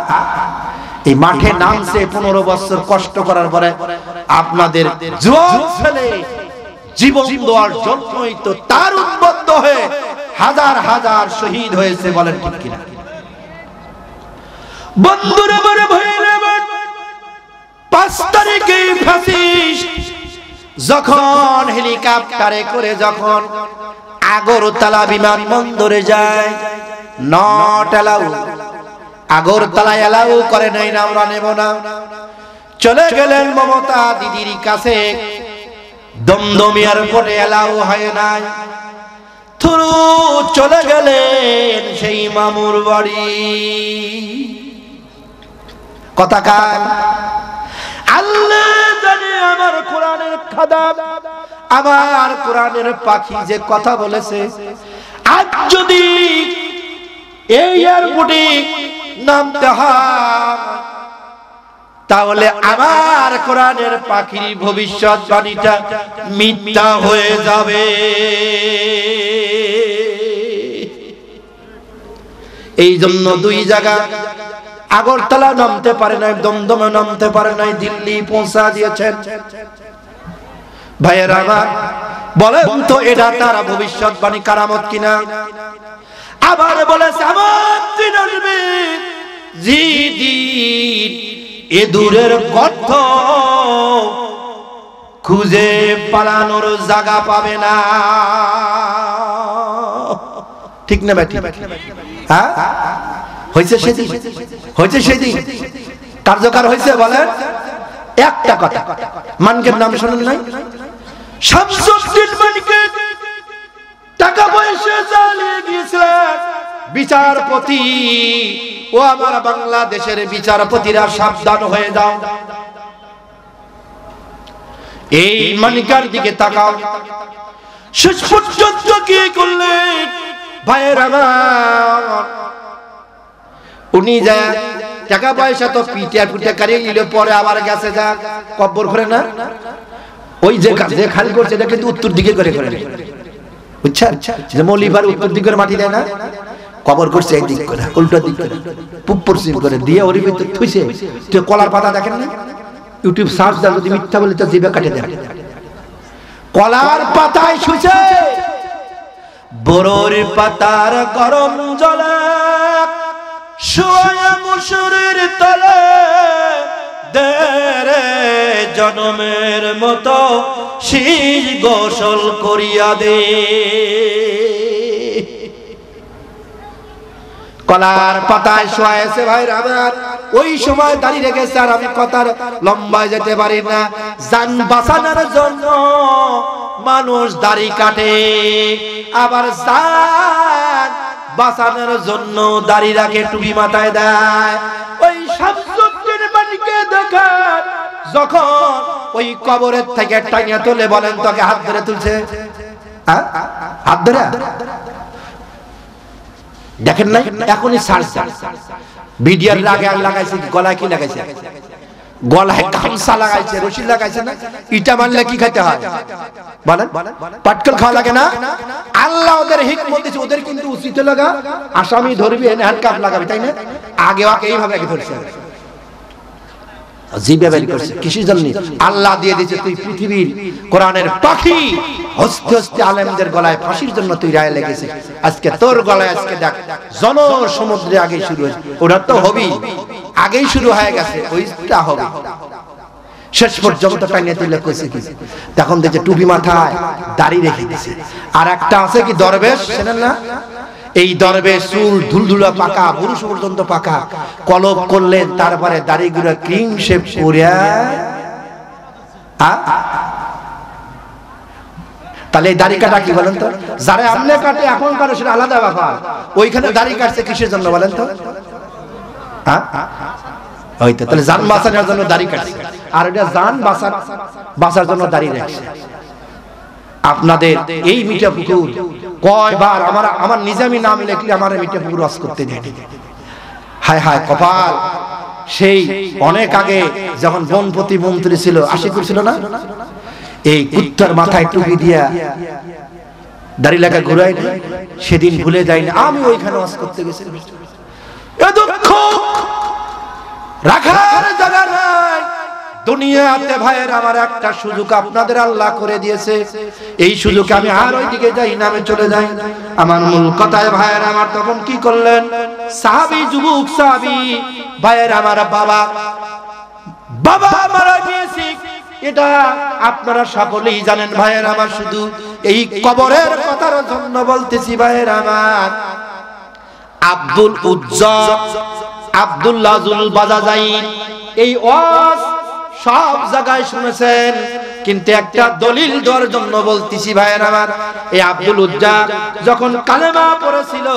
এই মাঠে নামছে 15 বছর কষ্ট করার পরে আপনাদের জোয়ান ছেলে জীবন দেওয়ার জন্যই তো তার উদ্বুদ্ধ হয়ে হাজার হাজার শহীদ হয়েছে, বলেন ঠিক কিনা? বন্ধুরা আমার ভাইরা আমার, 5 তারিখে ফ্যাসিস্ট যখন হেলিকপ্টারে করে যখন আগরতলা বিমানবন্দরে যায়, নট অ্যালাউ, আগরতলা এলাও করে নাই না, আমরা নেব না। চলে গেলেন মমতা দিদির কাছে, দমদম এয়ারপোর্টে এলাও হয় নাই, থুরু চলে গেলেন সেই মামুর বাড়ি। কথা কার? আল্লাহ জানে। আমার কোরআনের খাদাম, আমার কোরআনের পাখি যে কথা বলেছে, আজ যদি এই এয়ারপোর্টে নামতে হয় তাহলে আমার কোরআনের পাখির ভবিষ্যৎবাণীটা মিথ্যা হয়ে যাবে। এই জন্য 2 জায়গা আগরতলা নামতে পারে নাই, দমদমে নামতে পারে নাই, দিল্লি পৌঁছা দিয়েছেন। ভাইয়েরা আমার, বলেন তো এটা তার ভবিষ্যৎবাণী কারামত কিনা? আবার বলেছে আমার দিন আসবে, যেদিন এ দূরের গর্ত খুঁজে পালানোর জায়গা পাবে না। ঠিক না ভাই? হ্যাঁ, হয়েছে সেদিন, হয়েছে সেদিন কার্যকর হয়েছে। বলেন একটা কথা, মানকের নাম শুনুন নাই? শামসুদ্দিন মানকে টাকা পয়সা চালিয়ে গিয়েছিলেন বিচারপতি। ও আমার বাংলাদেশের বিচারপতিরা সাবধান হয়ে যাও, এই মানিকার দিকে তাকাও। শেষ পর্যন্ত কি করলেন ভাইয়ের আমার? উনি যা টাকা পয়সা তো পিটিয়া পিটিয়া কারিয়ে নিল, পরে আবার গেছে যা কব্বর করে না, ওই যে খালি করছে এটা কিন্তু উত্তর দিকে করে করে, বুঝছেন? যে মলিবার উত্তর দিকে মাটি দেয় না, কবর করছে এই দিক করে, উল্টো দিক করে, পূব পশ্চিম করে দিয়ে ওর ভিতর থুইছে। তো কলার পাতা দেখেন না, ইউটিউব সার্চ দাও, যদি মিথ্যা বলে তো জিভে কাটে দেয়। কলার পাতায় শুইছে, বড়র পাতার গরম জলে শুয়ে মুসুরির তলে, দেরে জনমের মতো শীষ গোসল করিয়া দে। কলার পাতায় শোয়াছে ভাইরা আমার, ওই সময় দাঁড়িয়ে রেখেছে। আর আমি কথার লম্বায় যেতে পারি না, জান বাঁচানোর জন্য মানুষ দাড়ি কাটে, আবার জান বাঁচানোর জন্য দাড়ি রাখে, টুপি মাথায় দেয়। ওই শামসুদ্দিন মানিকে দেখার যখন ওই কবরের থেকে টাঙিয়ে তোলে, বলেন তোকে হাত ধরে তুলছে, হাত ধরে দেখেন নাই? এখনই সার্চ ভিডিওর আগে লাগাইছে, গলায় কি লাগাইছে? গলায় গামছা লাগাইছে, রশি লাগাইছে না? ইটা মানলে কি খেতে হয় বলেন? পাটকেল খাওয়া লাগে না? আল্লাহ ওদের হিকমত দিয়েছে, ওদের কিন্তু উচিত লাগা আসামি ধরবি, এনে হ্যান্ডকাফ লাগাবি, তাই না? আগে ওকে এইভাবে আগে ধরছে, জিবে বের করছে। কিসের জন্য? আল্লাহ দিয়ে দিয়েছে তুই পৃথিবীর কোরআনের পাখি, হস্তে হস্তে আলেমদের গলায় ফাঁসির জন্য তুই রায় লেগেছে। আজকে তোর গলায় আজকে দেখ জন সমুদ্রে আগে শুরু হয়েছে, ওটা তো হবেই, আগেই শুরু হয়ে গেছে, ওইটা হবে। শেষ পর্যন্ত টাঙিয়ে তুলে কইছে কি, তখন দেখছে টুপি মাথায় দাড়ি রেখে দিয়েছে। আর একটা আছে কি দরবেশ, চেনেন না? এই দরবেশ চুল ধুলধুলা পাকা, পুরুষ পর্যন্ত পাকা, কলব করলেন, তারপরে দাড়িগুলো ক্রিম শেপ করিয়া। তাহলে এই দাড়ি কাটা কি বলেন তো? যারা আপনি কাটে এখন কাটে সেটা আলাদা ব্যাপার, ওইখানে দাড়ি কাটছে কিসের জন্য বলেন তো? হয়তো তাহলে জান বাঁচানোর জন্য দাড়ি কাটছে, আর এটা জান বাঁচার জন্য দাড়ি রাখছে। আপনাদের এই মিঠাপুকুর কয়বার আমার নিজামি নাম লিখলে আমার মিঠাপুকুর রস করতে দেয়। হায় হায় কপাল, সেই অনেক আগে যখন বন প্রতিমন্ত্রী ছিল, আশিকুর ছিল না, এই কুত্তার মাথায় টুপি দিয়া দাড়ি লাগা ঘুরাই না, সেদিন ভুলে যায়নি আমি ওইখানে ওয়াজ করতে গেছিলাম। এ দুঃখ রাখার জায়গা নাই দুনিয়াতে। ভাইয়ের আমার একটা সুযোগ আপনাদের আল্লাহ করে দিয়েছে, এই সুযোগে আমি আর ওইদিকে যাই না, আমি চলে যাই। আমার মূল কথায় ভাইয়ের আমার তখন কি করলেন, সাহাবী, যুবক সাহাবী ভাইয়ের আমার বাবা মারা গিয়েছে, এটা আপনারা সকলেই জানেন ভাইয়ের আমার। শুধু এই কবরের কথার জন্য বলতেছি ভাইয়ের আমার। আব্দুল উজ্জা, আব্দুল্লাহ জুল বাজাজাইন, এই ওয়াজ সব জায়গায় শুনেছেন, কিন্তু একটা দলিল দেওয়ার জন্য বলতেছি ভাইয়ের আমার। এই আব্দুল উজ্জা যখন কালেমা পড়েছিল,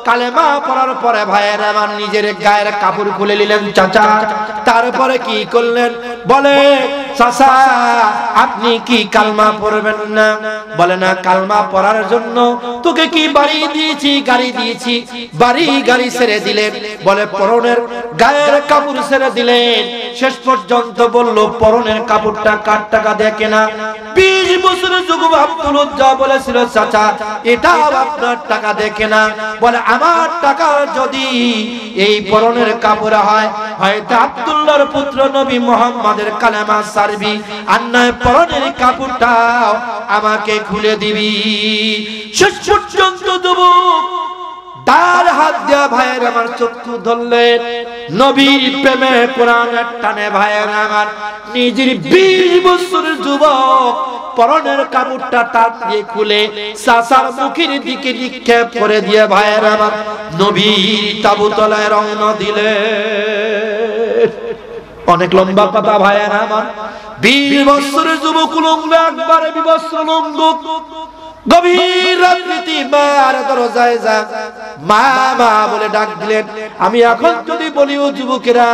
কালেমা পড়ার পরে ভাইয়ের আমার নিজের গায়ের কাপড় খুলে নিলেন চাচা। তারপরে কি করলেন, বলে চাচা আপনি কি কালমা পড়বেন না? বলে না, কালমা পড়ার জন্য তোকে কি বাড়ি দিয়েছি, গাড়ি দিয়েছি, বাড়ি গাড়ি ছেড়ে দিলেন। বলে পরনের গায়ের কাপড় ছেড়ে দিলেন। শেষ পর্যন্ত বলল পরনের কাপড়টা কার টাকা দিয়ে কেনা? 20 বছরের যুবক আব্দুল উজ্জা বলেছিল চাচা এটা আপনার টাকা দিয়ে কেনা। বলে আমার টাকা যদি এই পরনের কাপড় হয়, হয়তো আব্দুল্লাহর পুত্র নবী মুহাম্মাদের কালেমা সারবি, আর নয় পরনের কাপড়টাও আমাকে খুলে দিবি। শেষ পর্যন্ত যুবক তার হাত দিয়া ভাইয়ের আমার চক্ষু ধরলেন, নবীর প্রেমে কোরআনের টানে ভাইয়ের আমার নিজের 20 বছরের যুবক পরনের কাপড়টা তার দিয়ে খুলে চাচার মুখের দিকে নিক্ষেপ করে দিয়ে ভাইয়ের আমার নবীর তাবুতলায় রওনা দিলেন। অনেক লম্বা কথা ভাইয়ের আমার। 20 বছরের যুবক উলঙ্গ, একবারে বিবস্ত্র উলঙ্গ, গভীর রাত্রিতে মার দরজায় যা মা মা বলে ডাক দিলেন। আমি এখন যদি বলি ও যুবকেরা,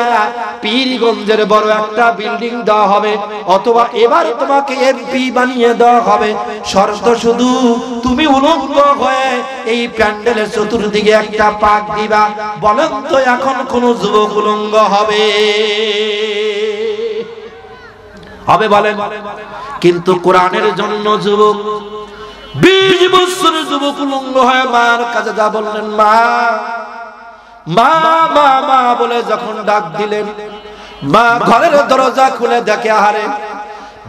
পীরগঞ্জের বড় একটা বিল্ডিং দেওয়া হবে, অথবা এবার তোমাকে এমপি বানিয়ে দেওয়া হবে, শর্ত শুধু তুমি উলঙ্গ হয়ে এই প্যান্ডেলের চতুর্দিকে একটা পাক দিবা। বলেন তো এখন কোন যুবক উলঙ্গ হবে? হবে বলেন? কিন্তু কোরআনের জন্য যুবক 20 বছরের যুবক উলঙ্গ হয়ে মার কাছে যা বললেন, মা মা মা মা বলে যখন ডাক দিলেন, মা ঘরের দরজা খুলে দেখে আহারে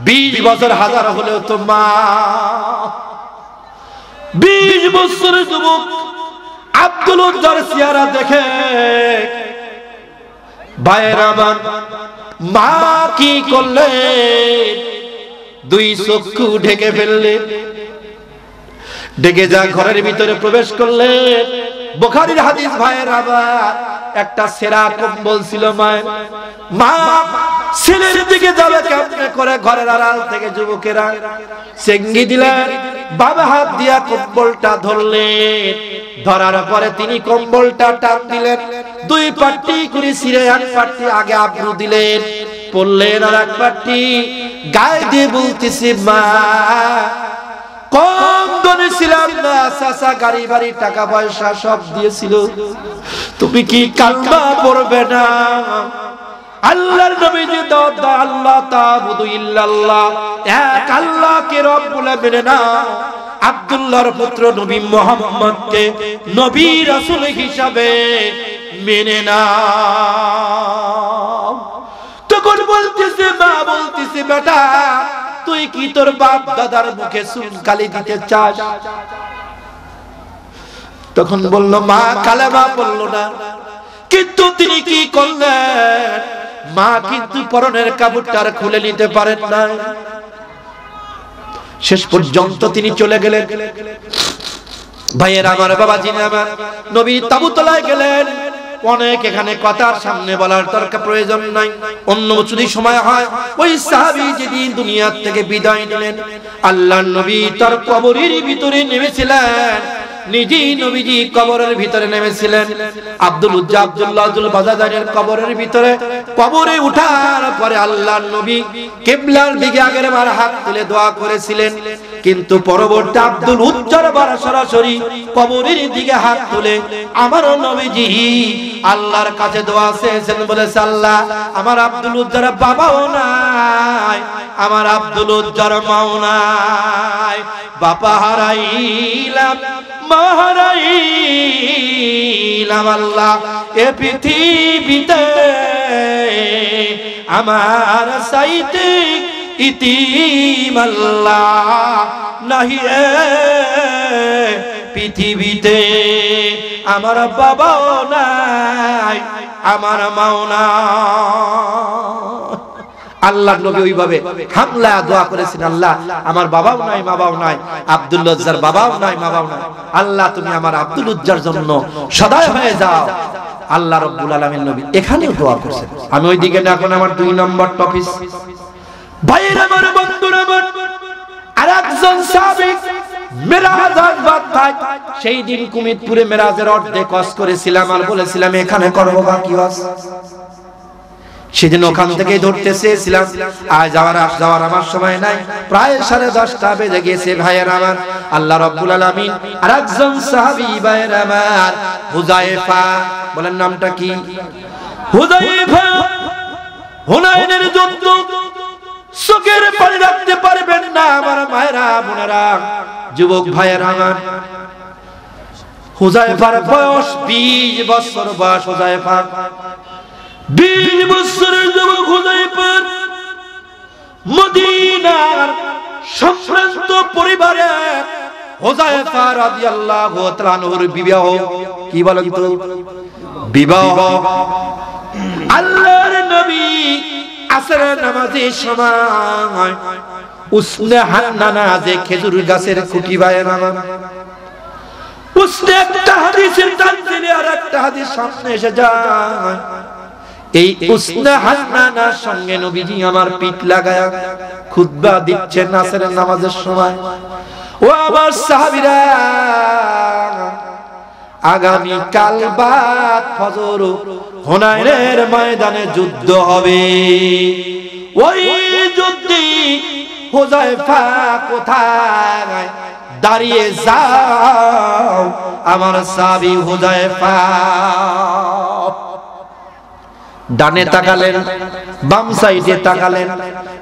20 বছর হাজার হলেও তো মা। 20 বছরের যুবক আব্দুল উজ্জার চেহারা দেখে ভাইয়ের আমার মা কি করলেন, 2 চক্ষু ঢেকে ফেললেন, ডেকে যা ঘরের ভিতরে প্রবেশ করলেন। বুখারীর হাদিস ভাইয়ের আবার একটা সেরা কম্বল ছিল মায়ের। মা ছেলের দিকে যাবে কেমনে করে, ঘরের আড়াল থেকে যুবকেরা চেঙ্গি দিলেন, বাবা হাত দিয়া কম্বলটা ধরলেন। ধরার পরে তিনি কম্বলটা টান দিলেন, 2 পাট্টি করে ছিঁড়ে 1 পাট্টি আগে আব্রু দিলেন, পড়লেন আর 1 পাট্টি গায়ে দিয়ে বলতেছে, মা কম ধনী ছিলাম না, চাচা গাড়ি বাড়ি টাকা পয়সা সব দিয়েছিল, তুমি কি কালমা পড়বে না? আল্লাহর নবী যে দাওয়াত, আল্লাহ তাবুদু ইল্লাল্লাহ, এক আল্লাহকে রব বলে মেনে নাও, আব্দুল্লাহর পুত্র নবী মুহাম্মদকে নবী রাসূল হিসাবে মেনে নাও। তখন বলতেছে মা, বলতেছে বেটা তুই কি তোর বাপ দাদার মুখে চুনকালি দিতে চাস? তখন বলল মা কালেমা পড়ল না, কিন্তু তিনি কি করলেন, মা কিন্তু পরনের কাপড়টা খুলে নিতে পারেন না। শেষ পর্যন্ত তিনি চলে গেলেন। ভাইয়ের আমার, বাবাজি আমার, নবীর তাবুতলায় গেলেন। অনেক এখানে কথার সামনে বলার দরকার প্রয়োজন নাই, অন্য যদি সময় হয়। ওই সাহাবী যেদিন দুনিয়া থেকে বিদায় নিলেন, আল্লাহর নবী তার কবরের ভিতরে নেমেছিলেন। নিজেই নবীজি কবরের ভিতরে নেমেছিলেন। আব্দুল উজ্জা আব্দুল্লাহ বাজাদারের কবরের ভিতরে কবরে উঠার পরে আল্লাহর নবী কিবলার দিকে আগের বার হাত তুলে দোয়া করেছিলেন, কিন্তু পরবর্তী আব্দুল উজ্জার বার সরাসরি কবরের দিকে হাত তুলে আমার নবীজি আল্লাহর কাছে দোয়া চেয়েছেন, বলেছে আল্লাহ আমার আব্দুল উজ্জার বাবাও নাই, আমার আব্দুল উজ্জার মাও নাই, বাবা হারাইলাম মা হারাইলাম, আল্লাহ এ পৃথিবীতে আমার সাইতে ইতিম আল্লাহ নাহি রে পৃথিবীতে, আমার বাবাও নাই আমার মাও নাই। আল্লাহ নবী ওইভাবে হামলা দোয়া করেছেন, আল্লাহ আমার বাবাও নাই মাবাও নাই, আব্দুল উজ্জার বাবাও নাই মাবাও নাই, আল্লাহ তুমি আমার আব্দুল উজ্জার জন্য সদয় হয়ে যাও। আল্লাহ রাব্বুল আলামিন নবী এখানেও দোয়া করেছেন। আমি ওইদিকে না, এখন আমার 2 নম্বর টপিক। ভাইরা আমার, বন্ধুরা আমার, আরেকজন সাহাবী মেরাজের বাদে সেই দিন কুমিতপুরে মেরাজের অর্ধেক ওয়াজ করেছিলাম আর বলেছিলাম এখানে করব বাকি ওয়াজ। সেদিন ওখান থেকে ধরতে চেয়েছিলাম, আজ যাওয়ার আমার সময় নাই, প্রায় 10:30 বেজে গেছে। ভাইয়েরা আমার, আল্লাহ রাব্বুল আলামিন আরেকজন সাহাবী ভাইয়েরা আমার হুযায়ফা, বলেন নামটা কি? হুযায়ফা হুনাইনের যুদ্ধ চোখের পানি রাখতে পারবেন না আমার মায়েরা বোনেরা, যুবক ভাইয়েরা আমার। হুযায়ফার বয়স 20 বছর বয়স। হুযায়ফা 20 বছরের যুবক হুযায়ফা মদিনার সম্ভ্রান্ত পরিবারে হুযায়ফা রাদিয়াল্লাহু তাআলা আনহুর বিবাহ, কি বলেন তো, বিবাহ আল্লাহর নবী আসরের নামাজের সময় উসনে হান্নানা যে খেজুর গাছের খুঁটি ভাইয়েরা আমার, উসনে একটা হাদিসের তানজিলে আর একটা হাদিস সামনে এসে যায়। এই উসনে হান্নানার সঙ্গে নবীজি আমার পিঠ লাগায়া খুতবা দিচ্ছেন আসরের নামাজের সময়। ও আমার সাহাবীরা, আগামী কাল বাদ ফজর হুনাইনের ময়দানে যুদ্ধ হবে। ওই যুদ্ধে হুযায়ফা কোথায়? দাঁড়িয়ে যাও আমার সাহাবী হুযায়ফা। ডানে তাকালেন, বাম সাইডে তাকালেন,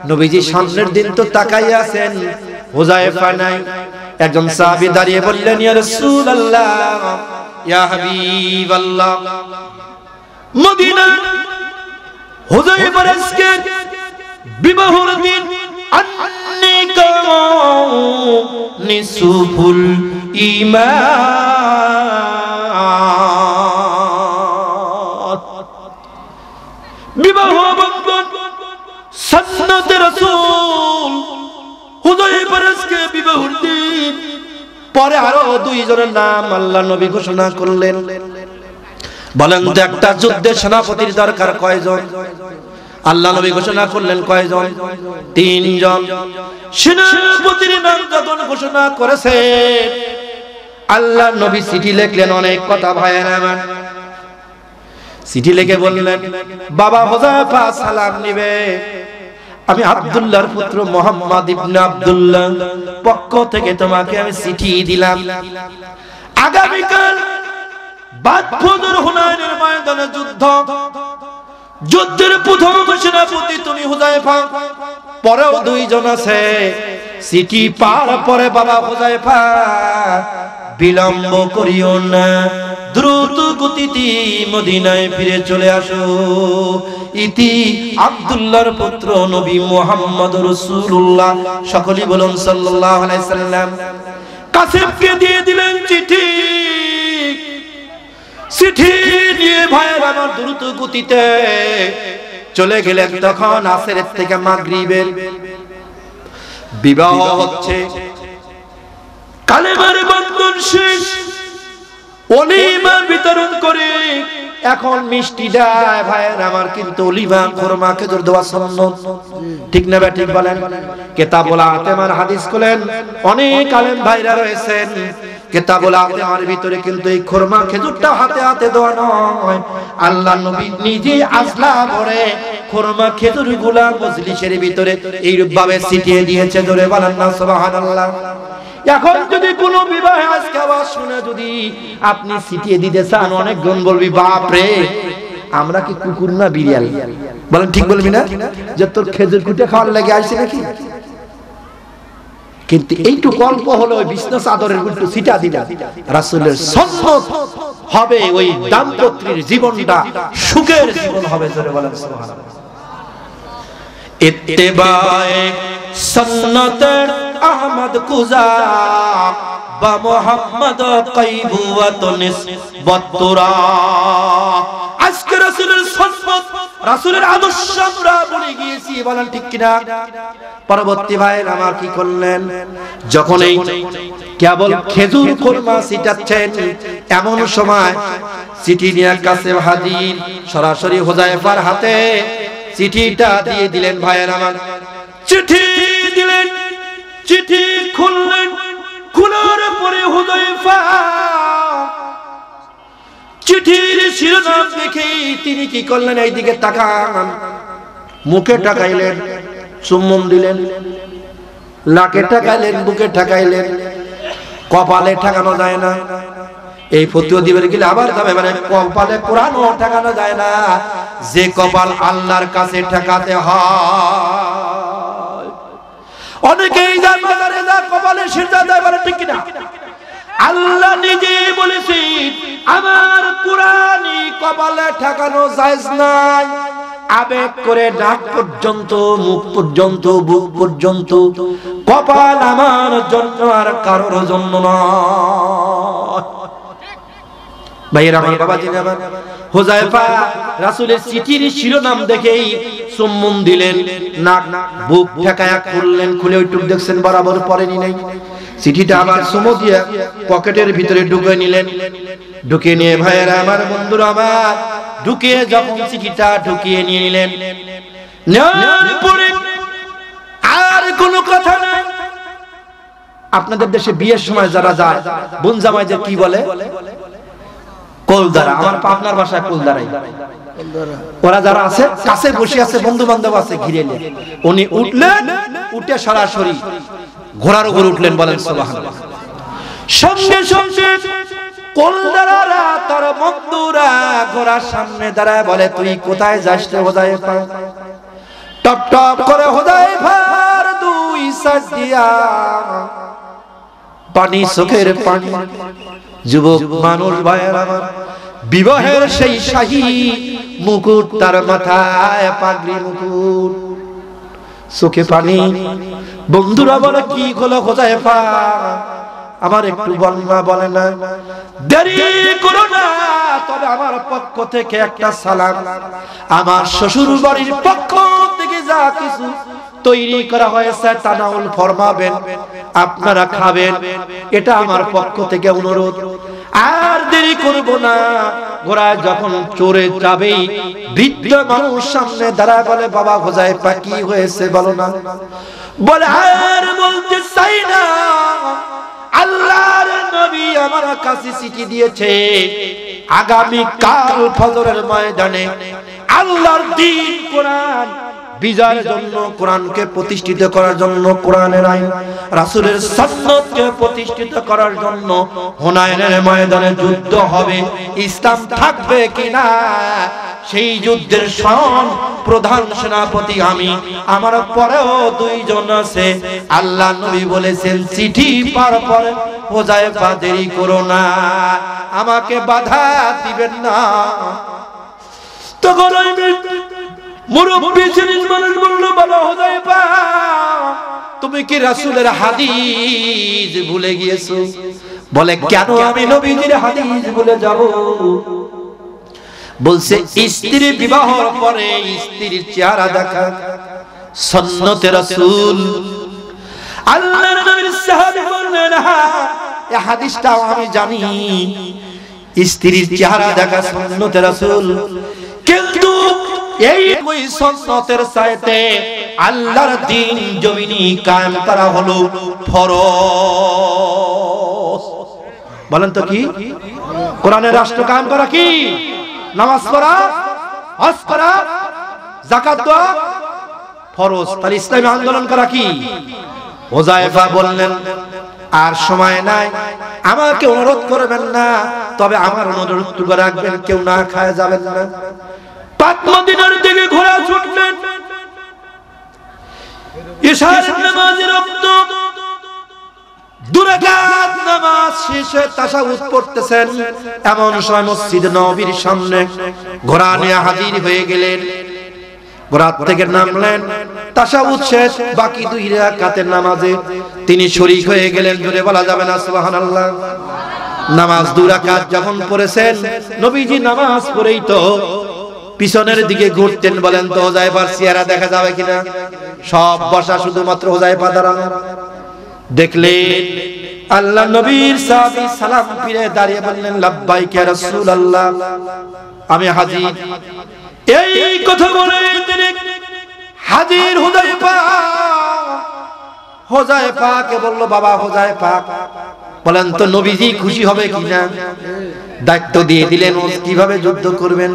নবীজি সামনের দিন তো তাকাই আছেন, হুযায়ফা নাই। একজন সাহাবী দাঁড়িয়ে বললেন, ইয়া রাসূলুল্লাহ, ইয়া হাবিবাল্লাহ, মদিনা হুযায়ফার আজকে বিবাহের দিন, আন্নিকা নিসুফুল ঈমান, বিবাহ বন্ধন সুন্নতে রাসূল। হুযায়ফার আজকে বিবাহের দিন। পরে আরো 2 জনের নাম আল্লাহ নবী ঘোষণা করলেন। বলেন তো একটা যুদ্ধের সেনাপতির দরকার কয়জন? আল্লাহ নবী ঘোষণা করলেন কয়জন? 3 জন। সেনাপতির নাম যখন ঘোষণা করেছে, আল্লাহ নবী চিঠি লিখলেন অনেক কথা ভাইয়েরা আমার। চিঠি লিখে বললেন, বাবা হুযায়ফা সালাম নিবে, আমি আব্দুল্লাহর পুত্র মুহাম্মদ ইবনে আব্দুল্লাহ পক্ষ থেকে তোমাকে আমি চিঠি দিলাম। আগামীকাল বাদ ফজর হুনাইনের ময়দানে যুদ্ধ, যুদ্ধের প্রথম সেনাপতি তুমি হুযায়ফা, পরেও 2 জন আছে। চিঠি পার পরে বাবা হুযায়ফা বিলম্ব করিও না, দ্রুত গতিতে মদিনায় ফিরে চলে আসো। ইতি আব্দুল্লাহর পুত্র নবী মুহাম্মদ রাসূলুল্লাহ, সকলেই বলুন সাল্লাল্লাহু আলাইহি সাল্লাম। কাসেমকে দিয়ে দিলেন চিঠি। চিঠি নিয়ে ভাইয়ের আমার দ্রুত গতিতে চলে গেলেন। তখন আসরের থেকে মাগরিবের বিবাহ হচ্ছে, কালেমার বন্ধন শেষ, অলিমা বিতরণ করে। এখন মিষ্টি দেয় ভাইয়ের আমার, কিন্তু অলিমা খোরমা খেজুর দেওয়া সুন্নাত, ঠিক না ভাই? ঠিক বলেন। কিতাবুল আতেমার হাদিস খুলেন, অনেক আলেম ভাইরা রয়েছেন, কিতাবুল আতেমার ভিতরে কিন্তু এই খোরমা খেজুরটা হাতে হাতে দেওয়া নয়, আল্লাহ নবী নিজে আসলা ভরে খোরমা খেজুরগুলা মজলিসের ভিতরে এইরূপ ভাবে ছিটিয়ে দিয়েছে। ধরে বলেন না সুবহানাল্লাহ। এখন যদি কোনো বিবাহে আজকে আওয়াজ শুনে যদি আপনি ছিটিয়ে দিতে চান, অনেকজন বলবি বাপ রে আমরা কি কুকুর না বিড়াল? বলেন ঠিক বলবি না যে তোর খেজুর কুটে খাওয়ার লেগে আসছে নাকি? কিন্তু এইটুকু অল্প হলো ওই বিছনা চাদরের উল্টো ছিটা দিলা, রাসূলের সুন্নাত হবে, ওই দাম্পত্যের জীবনটা সুখের জীবন হবে। জোরে বলেন সুবহানাল্লাহ। ইত্তেবায়ে সুন্নাতের আহমদ কুজা বা মুহাম্মদ কাইবুয়াতুনিস বত্তুরা। আজকে রাসূলের সুন্নাত, রাসূলের আদর্শ আমরা ভুলে গিয়েছি। বলেন ঠিক কিনা? পরবর্তী ভাই আমার কি করলেন, যখন এই কেবল খেজুর খোরমা ছিটাচ্ছেন, এমন সময় চিঠি নিয়ে কাছে হাজির, সরাসরি হুযায়ফার হাতে চিঠিটা দিয়ে দিলেন। ভাইয়ের আমার, চিঠি দিলেন, চিঠি খুললেন, খোলার পরে হুযায়ফা চিঠির শিরোনাম দেখে তিনি কি করলেন, এইদিকে তাকান, মুখে তাকাইলেন, চুম্বন দিলেন, নাকে তাকাইলেন, বুকে তাকাইলেন, কপালে ঠেকানো যায় না। এই ফতোয়া দিবেন গেলে আবার যাবে, মানে কপালে কোরআনও ঠেকানো যায় না, যে কপাল আল্লাহর কাছে ঠেকাতে হয়। অনেকেই যায় বাজারে যা কপালে সিজদা দেয়, বলে ঠিক কিনা? আল্লাহ নিজে বলেছে আমার কোরআনই কপালে ঠেকানো জায়েজ নাই। আবেগ করে নাক পর্যন্ত, মুখ পর্যন্ত, বুক পর্যন্ত কপাল আমার জন্য আর কারোর জন্য নয়। ভাইয়েরা আমার, বাবাজি আমার, হুযায়ফা রাসূলের চিঠির শিরোনাম দেখেই চুম্বন দিলেন, নাক বুক ঠেকায়া খুললেন, খুলে ওইটুক দেখছেন বরাবর পড়েনি নাই। চিঠিটা আবার চুমো দিয়ে পকেটের ভিতরে ঢুকে নিলেন। ঢুকে নিয়ে ভাইয়েরা আমার, বন্ধুরা আমার, ঢুকিয়ে যখন চিঠিটা ঢুকিয়ে নিয়ে নিলেন, নেওয়ার পরে আর কোনো কথা নাই। আপনাদের দেশে বিয়ের সময় যারা যায়, বোন জামাইদের কি বলে? কোলদারা। আমার আপনার ভাষায় কোলদারাই। ওরা যারা আছে কাছে বসে আছে, বন্ধু বান্ধব আছে ঘিরে নিয়ে, উনি উঠলেন, উঠে সরাসরি ঘোড়ার উপর উঠলেন। বলেন সুবহানাল্লাহ। সঙ্গে সঙ্গে কোলদারারা তার বন্ধুরা ঘোড়ার সামনে দাঁড়ায় বলে, তুই কোথায় যাস রে হুযায়ফা? টপ টপ করে হুযায়ফার দুই সাইড দিয়া পানি, চোখের পানি। যুবক মানুষ ভাইয়ের আমার, বিবাহের সেই শাহী মুকুট তার মাথায়, পাগড়ি মুকুট, চোখে পানি। বন্ধুরা বলে, কি হলো হুযায়ফা? আমার একটু বলনা, বলে না, দেরি করো না, তবে আমার পক্ষ থেকে একটা সালাম, আমার শ্বশুর বাড়ির পক্ষ থেকে যা কিছু তৈরি করা হয়েছে তানাউল ফরমাবেন, আপনারা খাবেন, এটা আমার পক্ষ থেকে অনুরোধ। আর দেরি করব না। ঘোড়া যখন চড়ে যাবেই বৃদ্ধ মানুষ সামনে দাঁড়ায় বলে, বাবা হুযায়ফা কি হয়েছে বলো না? বলে, আর বলতে চাই না, আল্লাহর নবী আমার কাছে চিঠি দিয়েছে, আগামী কাল ফজরের ময়দানে আল্লাহর দ্বীন কোরআন বিজয়ের জন্য, কোরআনকে প্রতিষ্ঠিত করার জন্য, কোরআনের আইন রাসূলের সুন্নাতকে প্রতিষ্ঠিত করার জন্য হুনাইনের ময়দানে যুদ্ধ হবে। ইসলাম থাকবে কিনা সেই যুদ্ধের স্বয়ং প্রধান সেনাপতি আমি, আমার পরেও দুইজন আছে। আল্লাহ নবী বলেছেন, চিঠি পার পরে হুযায়ফা দেরি করো না, আমাকে বাধা দিবেন না। তখন ওই মুরব্বি ছিলেন, মানুষ বলল, বাবা হুযায়ফা তুমি কি রাসূলের হাদিস ভুলে গিয়েছো? বলে, কেন আমি নবীজির হাদিস ভুলে যাব? বলছে, স্ত্রী বিবাহের পরে স্ত্রীর চেহারা দেখা সুন্নতে রাসূল। আল্লাহর নবীর সাহাবী বললেন, হ্যাঁ এই হাদিসটাও আমি জানি, স্ত্রীর চেহারা দেখা সুন্নতে রাসূল, কিন্তু এই ওই সুন্নতের চাইতে আল্লাহর দ্বীন জমিনে কায়েম করা হলো ফরজ। বলেন তো কি? কোরআনের রাষ্ট্র কায়েম করা কি? নামাজ পড়া, হজ করা, যাকাত দেওয়া ফরজ। তার ইসলামী আন্দোলন করা কি? হুযায়ফা বললেন আর সময় নাই, আমাকে অনুরোধ করবেন না, তবে আমার অনুরোধটুকু রাখবেন, কেউ না খায় যাবেন না। পাক মদিনার দিকে ঘোড়া ছুটলেন, ইশার নামাজের ওয়াক্ত, দুরাকাত নামাজ শেষে তাশাহুদ পড়তেছেন, এমন সময় মসজিদ নববীর সামনে ঘোড়া নিয়ে হাজির হয়ে গেলেন। ঘোড়া থেকে নামলেন, তাশাহুদ শেষ, বাকি 2 রাকাতের নামাজে তিনি শরীক হয়ে গেলেন। জোরে বলা যাবে না সুবহানাল্লাহ? নামাজ 2 রাকাত যখন পড়েছেন, নবীজি নামাজ পড়েই তো পিছনের দিকে ঘুরতেন। বলেন তো হুযায়ফার চেহারা দেখা যাবে কিনা? সব বসা, শুধুমাত্র হুযায়ফা দাঁড়ানো। দেখলেন আল্লাহ নবীর সাহাবী সালাম ফিরে দাঁড়িয়ে বললেন, লাব্বাইক ইয়া রাসূলুল্লাহ, আমি হাজির। এই কথা বলে তিনি হাজির হুযায়ফা। হুযায়ফাকে বলল, বাবা হুযায়ফা, বলেন তো নবীজি খুশি হবে কিনা? দায়িত্ব দিয়ে দিলেন কিভাবে যুদ্ধ করবেন।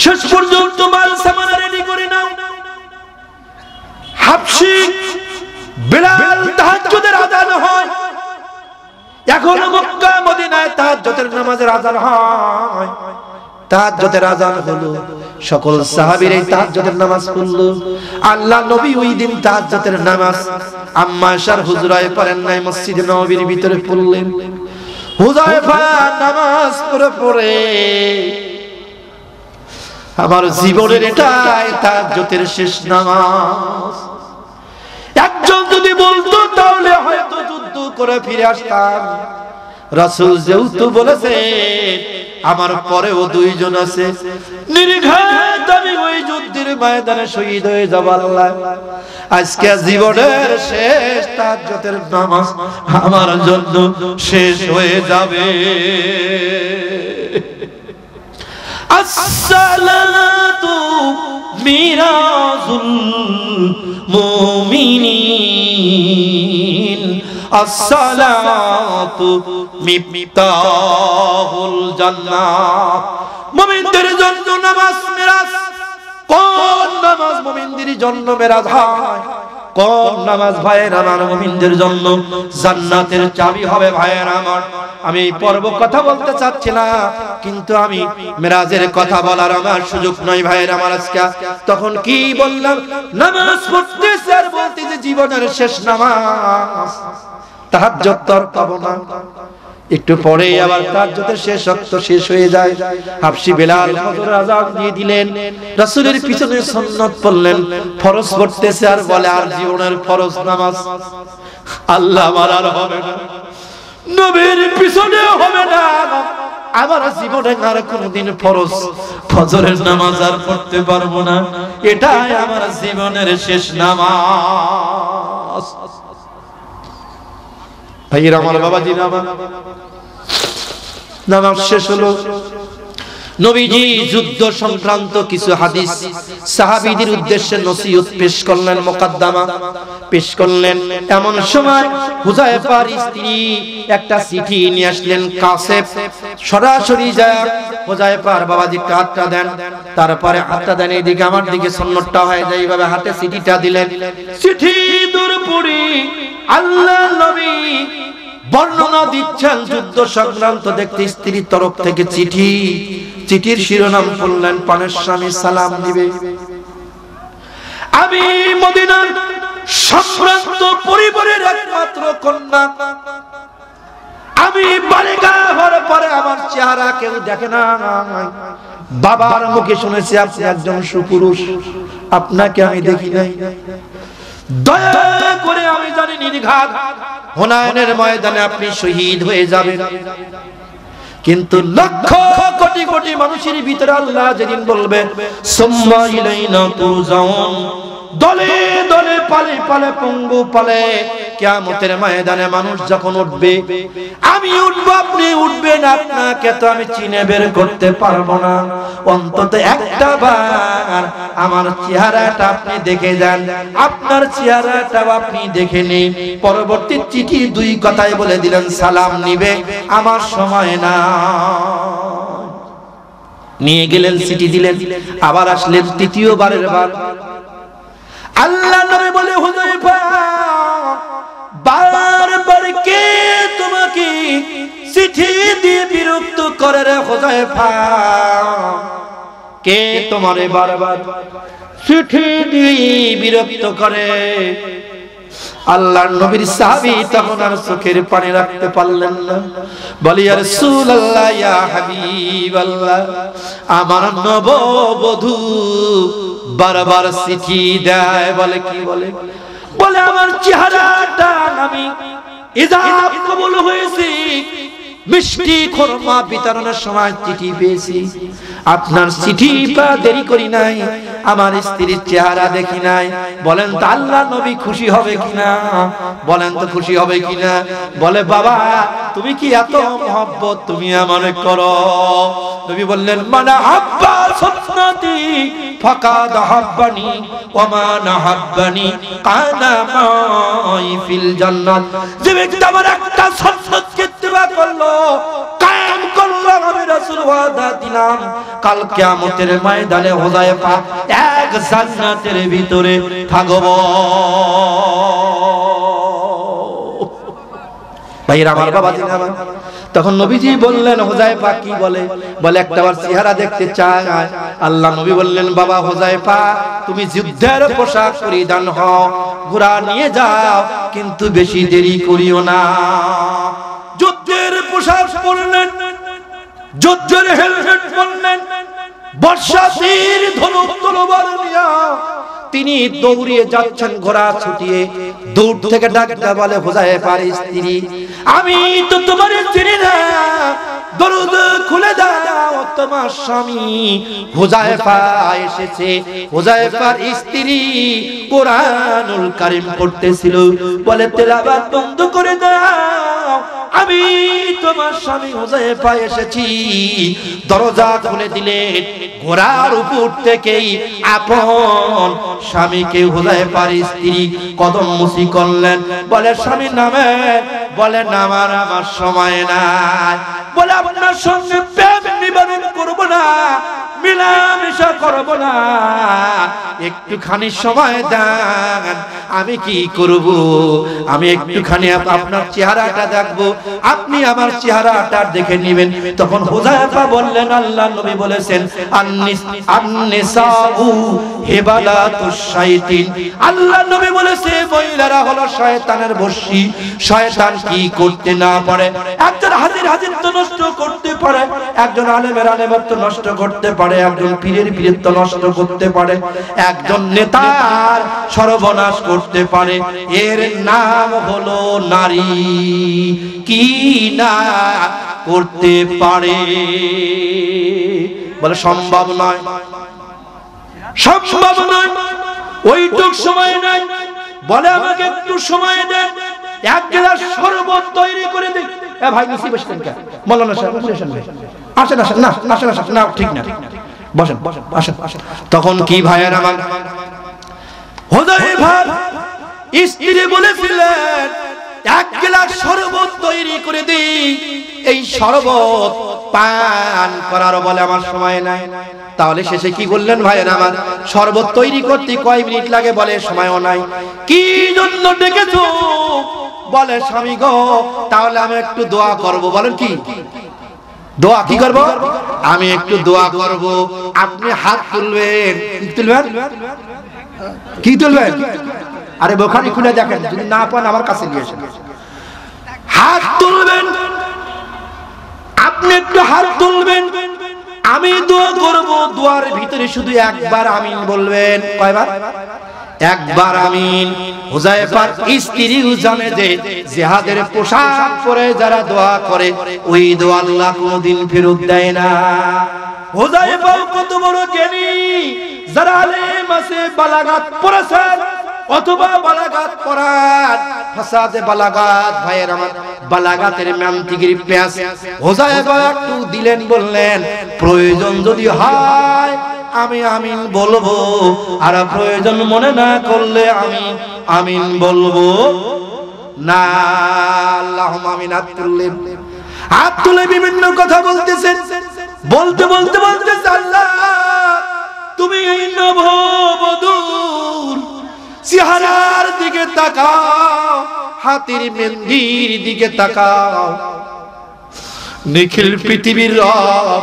শেষ পর্যন্ত মাল সামান রেডি করে নাও। হাবশী বিলাল তাহাজ্জুদের আযান হয়, এখন মক্কা মদিনায় তাহাজ্জুদের নামাজের আযান হয়। তাহাজ্জুদের আযান হলো, সকল সাহাবীরা তাহাজ্জুদের নামাজ পড়লো। আল্লাহ নবী ওই দিন তাহাজ্জুদের নামাজ আম্মা আয়েশার হুজরায় পড়েন নাই, মসজিদ নববীর ভিতরে পড়লেন। হুযায়ফা নামাজ পড়ে আমার জীবনের এটাই তাহাজ্জুদের শেষ নামাজ। একজন যদি বলতো তাহলে হয়তো যুদ্ধ করে ফিরে আসতাম। রাসূল যেহেতু বলেছে আমার পরেও 2 জন আছে, নির্ঘাত আমি ওই যুদ্ধের ময়দানে শহীদ হয়ে যাব। আল্লাহ আজকে জীবনের শেষ তাহাজ্জুদের নামাজ আমার জন্য শেষ হয়ে যাবে। আসসালাতু মিরাজুল মুমিনিন, আসসালাতু মিফতাহুল জান্নাহ। মুমিনদের জন্য নামাজ মিরাজ। কোন নামাজ মুমিনদের জন্য মিরাজ হয়? কোন নামাজ ভাইয়ের আমার মুমিনদের জন্য জান্নাতের চাবি হবে? ভাইয়ের আমার, আমি এই পর্ব কথা বলতে চাচ্ছি না, কিন্তু আমি মিরাজের কথা বলার আমার সুযোগ নয় ভাইয়ের আমার। আজকে তখন কি বললাম? নামাজ পড়তেছে আর বলতেছে জীবনের শেষ নামাজ, তাহাজ্জুদ তোর পাবো না। একটু পরে আবার তাহাজ্জুদের শেষ ওয়াক্ত শেষ হয়ে যায়। হাবশী বিলাল ফজরের আযান দিয়ে দিলেন, রাসূলের পিছনে সুন্নাত পড়লেন, ফরজ পড়তেছে আর বলে আর জীবনের ফরজ নামাজ আল্লাহ আমার আর হবে না, নবীর পিছনে হবে না, আমার জীবনে আর কোনদিন ফরজ ফজরের নামাজ আর পড়তে পারবো না, এটাই আমার জীবনের শেষ নামাজ। ভাইয়ের আমার, বাবাজি, নামাজ শেষ হলো। নবীজি যুদ্ধ সংক্রান্ত কিছু হাদিস সাহাবীদের উদ্দেশ্যে নসিহত পেশ করলেন, মুকদ্দমা পেশ করলেন। এমন সময় হুযায়ফার স্ত্রী একটা চিঠি নিয়ে আসলেন। কাসেব সরাসরি যায় হুযায়ফার, বাবাজি হাতটা দেন, তারপরে হাতটা দেন এইদিকে, আমার দিকে সুন্নতটা হয়ে যায়, এইভাবে হাতে চিঠিটা দিলেন। চিঠি দূরপুরি আল্লাহ নবী বর্ণনা দিচ্ছেন যুদ্ধ সংক্রান্ত। দেখতে স্ত্রীর তরফ থেকে চিঠি, চিঠির শিরোনাম বললেন পানের স্বামী সালাম দিবে। আমি মদিনার সম্ভ্রান্ত পরিবারের একমাত্র কন্যা, আমি বালিকা হওয়ার পরে আমার চেহারা কেউ দেখে না। বাবার মুখে শুনেছি আপনি একজন সুপুরুষ, আপনাকে আমি দেখি নাই। দয়া করে আমি জানি নির্ঘাত হুনাইনের ময়দানে আপনি শহীদ হয়ে যাবেন, কিন্তু লক্ষ কোটি কোটি মানুষের ভিতরে আল্লাহ যেদিন বলবে সুম্মা ইলাইনা তুরজাউন, দলে দলে পালে পালে পঙ্গু পালে কিয়ামতের ময়দানে মানুষ যখন উঠবে, আমি উঠবো, আপনি উঠবেন, আপনাকে তো আমি চিনে বের করতে পারবো না। অন্তত একটা বার আমার চেহারাটা আপনি দেখে যান, আপনার চেহারাটা আপনি দেখে নিন। পরবর্তী চিঠি দুই কথাই বলে দিলেন, সালাম নিবে, আমার সময় না। নিয়ে গেলেন, চিঠি দিলেন, আবার আসলেন তৃতীয়বারের বার। আল্লাহ নবী বলে, হুযায়ফা, বারবার কে তোমাকে চিঠি দিয়ে বিরক্ত করে রে হুযায়ফা? কে তোমারে বারবার চিঠি দিয়ে বিরক্ত করে? আল্লাহর নবীর সাহাবী তখন আর চোখের পানি রাখতে পারলেন না। বলি, ইয়া রাসূলুল্লাহ, ইয়া হাবিবাল্লাহ, আমার নববধূ বারবার চিঠি দেয়। বলে কি বলে? বলে আমার চেহারাটা আমি ইজাব কবুল হয়েছে, মিষ্টি খোরমা বিতরণের সময় চিঠি পেয়েছি, আপনার চিঠি পা দেরি করি নাই, আমার স্ত্রীর চেহারা দেখি নাই। বলেন তো আল্লাহ নবী খুশি হবে কিনা? বলেন তো খুশি হবে কিনা? বলে, বাবা তুমি কি এত মহব্বত তুমি আমারে করো? নবী বললেন, মানা হাব্বা সুন্নতি ফাকাদ হাব্বানি ওয়া মা নাহাব্বানি কানা মাই ফিল জান্নাত। যে ব্যক্তি আমার একটা সুন্নতকে ইত্তিবা করলো, কায়েম করলো, আমি রাসূল ওয়াদা দিলাম কাল কিয়ামতের ময়দানে হুযায়ফা এক জান্নাতের ভিতরে থাকবো। ভাইরা আমার, বাবাজি আমার, তখন নবীজি বললেন, হুযায়ফা কি বলে? বলে একটাবার চেহারা দেখতে চায়। আল্লাহ নবী বললেন, বাবা হুযায়ফা, তুমি যুদ্ধের পোশাক পরিধান হও, ঘোড়া নিয়ে যাও, কিন্তু বেশি দেরি করিও না। যুদ্ধের পোশাক পরলেন, যুদ্ধের হেলমেট পরলেন, বর্ষা তীর ধনুক তলোয়ার নিয়ে তিনি দৌড়িয়ে যাচ্ছেন ঘোড়া ছুটিয়ে। দূর থেকে ডাকতে বলে, হুযায়ফার স্ত্রী, আমি তো তোমার চিনি না, দরজা খুলে দাও, তোমার স্বামী হুযায়ফা এসেছে। হুযায়ফার স্ত্রী কোরআনুল কারীম পড়তেছিল। বলে, তেলাওয়াত বন্ধ করে দাও, আমি তোমার স্বামী হুযায়ফা এসেছি। দরজা খুলে দিলেন, ঘোড়ার উপর থেকেই আপন স্বামীকে হুযায়ফার স্ত্রী কদম মুসি করলেন। বলে, স্বামী নামে? বলে, নামার আমার সময় নাই। বলে, আপনার সঙ্গে প্রেম নিবেদন করব না, মিলামেশা করব না, একটুখানি সময় দেন, আমি কি করব? আমি একটুখানি আপনার চেহারাটা দেখবো, আপনি আমার চেহারাটা দেখে নেবেন। তখন হুযায়ফা বললেন, আল্লাহ নবী বলেছেন, আন-নিসাউ হিবালাতুশ শাইতিন। আল্লাহ নবী বলেছে, মহিলারা হলো শয়তানের বশী। শয়তান কি করতে না পারে? একজন হাজির তো নষ্ট করতে পারে, একজন আলেমের আলেমত্ব নষ্ট করতে পারে, একজন পীরের বীরত্ব নষ্ট করতে পারে, একজন নেতার সর্বনাশ করতে পারে। এর নাম হলো নারী। কি না করতে পারে? বলে, সম্ভব নয়, সম্ভব নয়, ওইটুক সময় নাই। বলে, আমাকে একটু সময় দেন, এক গ্লাস শরবত তৈরি করে দিন। এ ভাই, নিচে বসেন কেন? মৌলানা সাহেব বসেন, আসেন আসেন, না আসেন আসেন, না ঠিক না, বসেন আসেন। তখন কি ভাইয়ের আমার, হুযায়ফার স্ত্রী বলেছিলেন, এক গ্লাস শরবত তৈরি করে দিই। এই শরবত পান করার বলে আমার সময় নাই। তাহলে শেষে কি বললেন ভাইয়ের আমার? শরবত তৈরি করতে কয় মিনিট লাগে? বলে, সময়ও নাই। কি জন্য ডেকেছো? বলে, স্বামী গো, তাহলে আমি একটু দোয়া করব। বলেন, কি দোয়া? কি করব? আমি একটু দোয়া করব। আপনি হাত তুলবেন। কি তুলবেন? কি তুলবেন? আরে বুখারী খুলে দেখেন, যদি না পান আমার কাছে নিয়ে আসেন। হাত তুলবেন, আপনি একটু হাত তুলবেন, আমি দোয়া করব। দোয়ার ভিতরে শুধু একবার আমিন বলবেন। কয়বার? একবার আমিন। হুযায়ফার স্ত্রীও জানে যে জিহাদের পোশাক পরে যারা দোয়া করে, ওই দোয়া আল্লাহ কোনদিন ফেরত দেয় না। হুযায়ফা কত বড় জ্ঞানী, যারা আলেম আছে, বালাগাত পড়েছেন, অথবা বালাগাত কোরআন ফাসাদে বালাগাত। ভাইয়ের আমার, বালাগাতের ম্যান্টিগিরি পেঁয়াজ হোজাইফা একটু দিলেন, বললেন প্রয়োজন যদি হয় আমি আমিন বলবো, আর প্রয়োজন মনে না করলে আমি আমিন বলবো না। আল্লাহুম্মা আমিন। হাত তুলে বিভিন্ন কথা বলতেছেন, বলতে বলতে বলতেছে আল্লাহ তুমি এই নববধূর চেহারার দিকে তাকাও, হাতের মেহেন্দির দিকে তাকাও। নিখিল পৃথিবীর রব,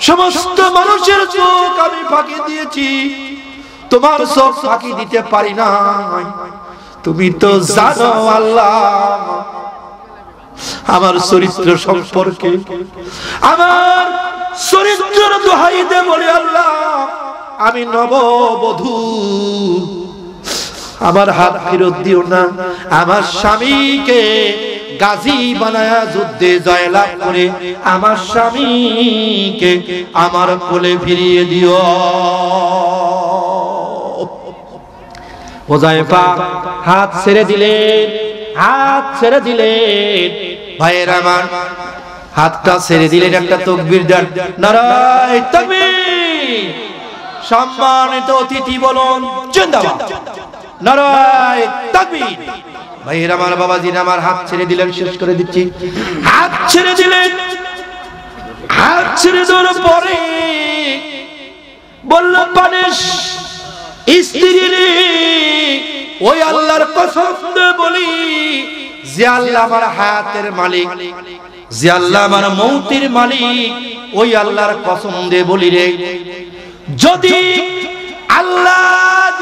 সমস্ত মানুষের চোখ আমি ফাঁকি দিয়েছি, তোমার চোখ ফাঁকি দিতে পারি না। তুমি তো জানো আল্লাহ আমার চরিত্র সম্পর্কে, আমার চরিত্রের দোহাই দে বলে আল্লাহ আমি নববধূ, আমার হাত ফেরত দিও না। আমার স্বামীকে গাজী বানায়া যুদ্ধে জয়লাভ করে আমার স্বামীকে আমার কোলে ফিরিয়ে দিও। হোজাইফা হাত ছেড়ে দিলেন, হাত ছেড়ে দিলেন। ভাইয়ের আমার, হাতটা ছেড়ে দিলেন, একটা তাকবীর দেন, নারায়ে তাকবীর। সম্মানিত অতিথি বলুন জিন্দাবাদ, নারায়ে তাকবীর। ভাইয়ের আমার, বাবাজির আমার, হাত ছেড়ে দিলেন, শেষ করে দিচ্ছি। হাত ছেড়ে দিলেন, হাত ছেড়ে দেওয়ার পরে বলল পানেশ স্ত্রী রে, ওই আল্লাহর কসম বলি যে আল্লাহ আমার হায়াতের মালিক, যে আল্লাহ আমার মৌতের মালিক, ওই আল্লাহর কসম দে বলি রে, যদি আল্লাহ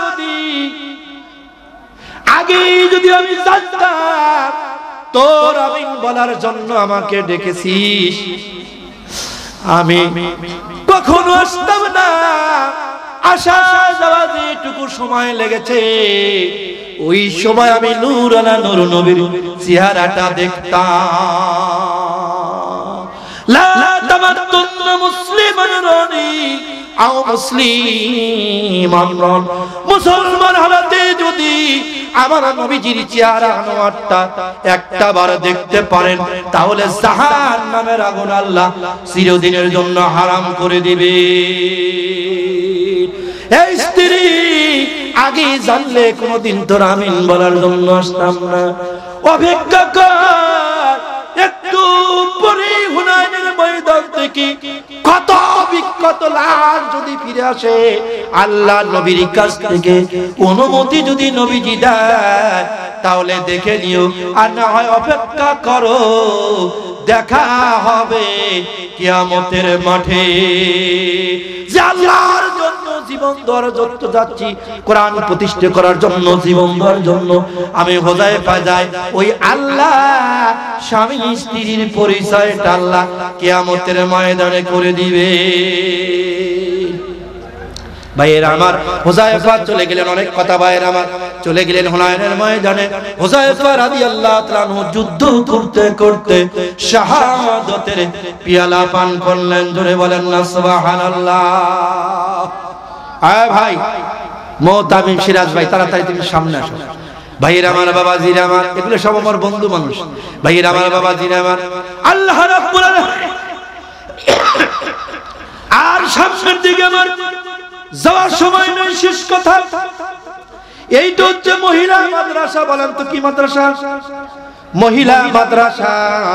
যদি আগে যদি আমি জানতাম তোর আমিন বলার জন্য আমাকে ডেকেছিস, আমি কখনো আসতাম না। আসা যাওয়া যেটুকু সময় লেগেছে ওই সময় আমি নূর আলা নূর নবীর চেহারাটা দেখতাম। লা তামাত্তুনা মুসলিমান রানি আও মুসলিমান রান, মুসলমান হালাতে যদি আমার নবীজির চেহারা আনোয়ারটা একটা বার দেখতে পারেন তাহলে জাহান্নামের আগুন আল্লাহ চিরদিনের জন্য হারাম করে দিবে। এই স্ত্রী আগে জানলে কোনদিন তোর আমিন বলার জন্য আসতাম না। অপেক্ষা কর, একটু পরে হুনাইনের ময়দান থেকে কত বিখ্যাত লাশ যদি ফিরে আসে, আল্লাহ নবীর কাছ থেকে অনুমতি যদি নবীজি দেয় তাহলে দেখে নিও, আর না হয় অপেক্ষা করো, দেখা হবে কিয়ামতের মাঠে। যে আল্লাহর জন্য জীবন দেওয়ার জন্য যাচ্ছি, কোরআন প্রতিষ্ঠা করার জন্য জীবন দেওয়ার জন্য আমি হোজাইফা যাই, ওই আল্লাহ স্বামী স্ত্রীর পরিচয়টা আল্লাহ কিয়ামতের ময়দানে করে দিবে। ভাইয়েরা আমার, হোজাইফা চলে গেলেন, অনেক কথা ভাইয়েরা আমার, চলে গেলেন হুনাইনের ময়দানে। হোজাইফা রাদিয়াল্লাহু তাআলা আনহু যুদ্ধ করতে করতে শাহাদাতের পিয়ালা পান করলেন। জোরে বলেন না সুবহানাল্লাহ। আয় ভাই মোহতামিম সিরাজ ভাই, তাড়াতাড়ি তুমি সামনে আসো। ভাইয়েরা আমার, বাবাজিরা আমার, এগুলো সব আমার বন্ধু মানুষ। ভাইয়েরা আমার, বাবাজিরা আমার, আল্লাহ রাব্বুল আলামিন আর সামনের দিকে আমার যাওয়ার সময় নয়, শেষ কথা। এইটা হচ্ছে মহিলা মাদ্রাসা। বলেন তো কি মাদ্রাসা? মহিলা মাদ্রাসা।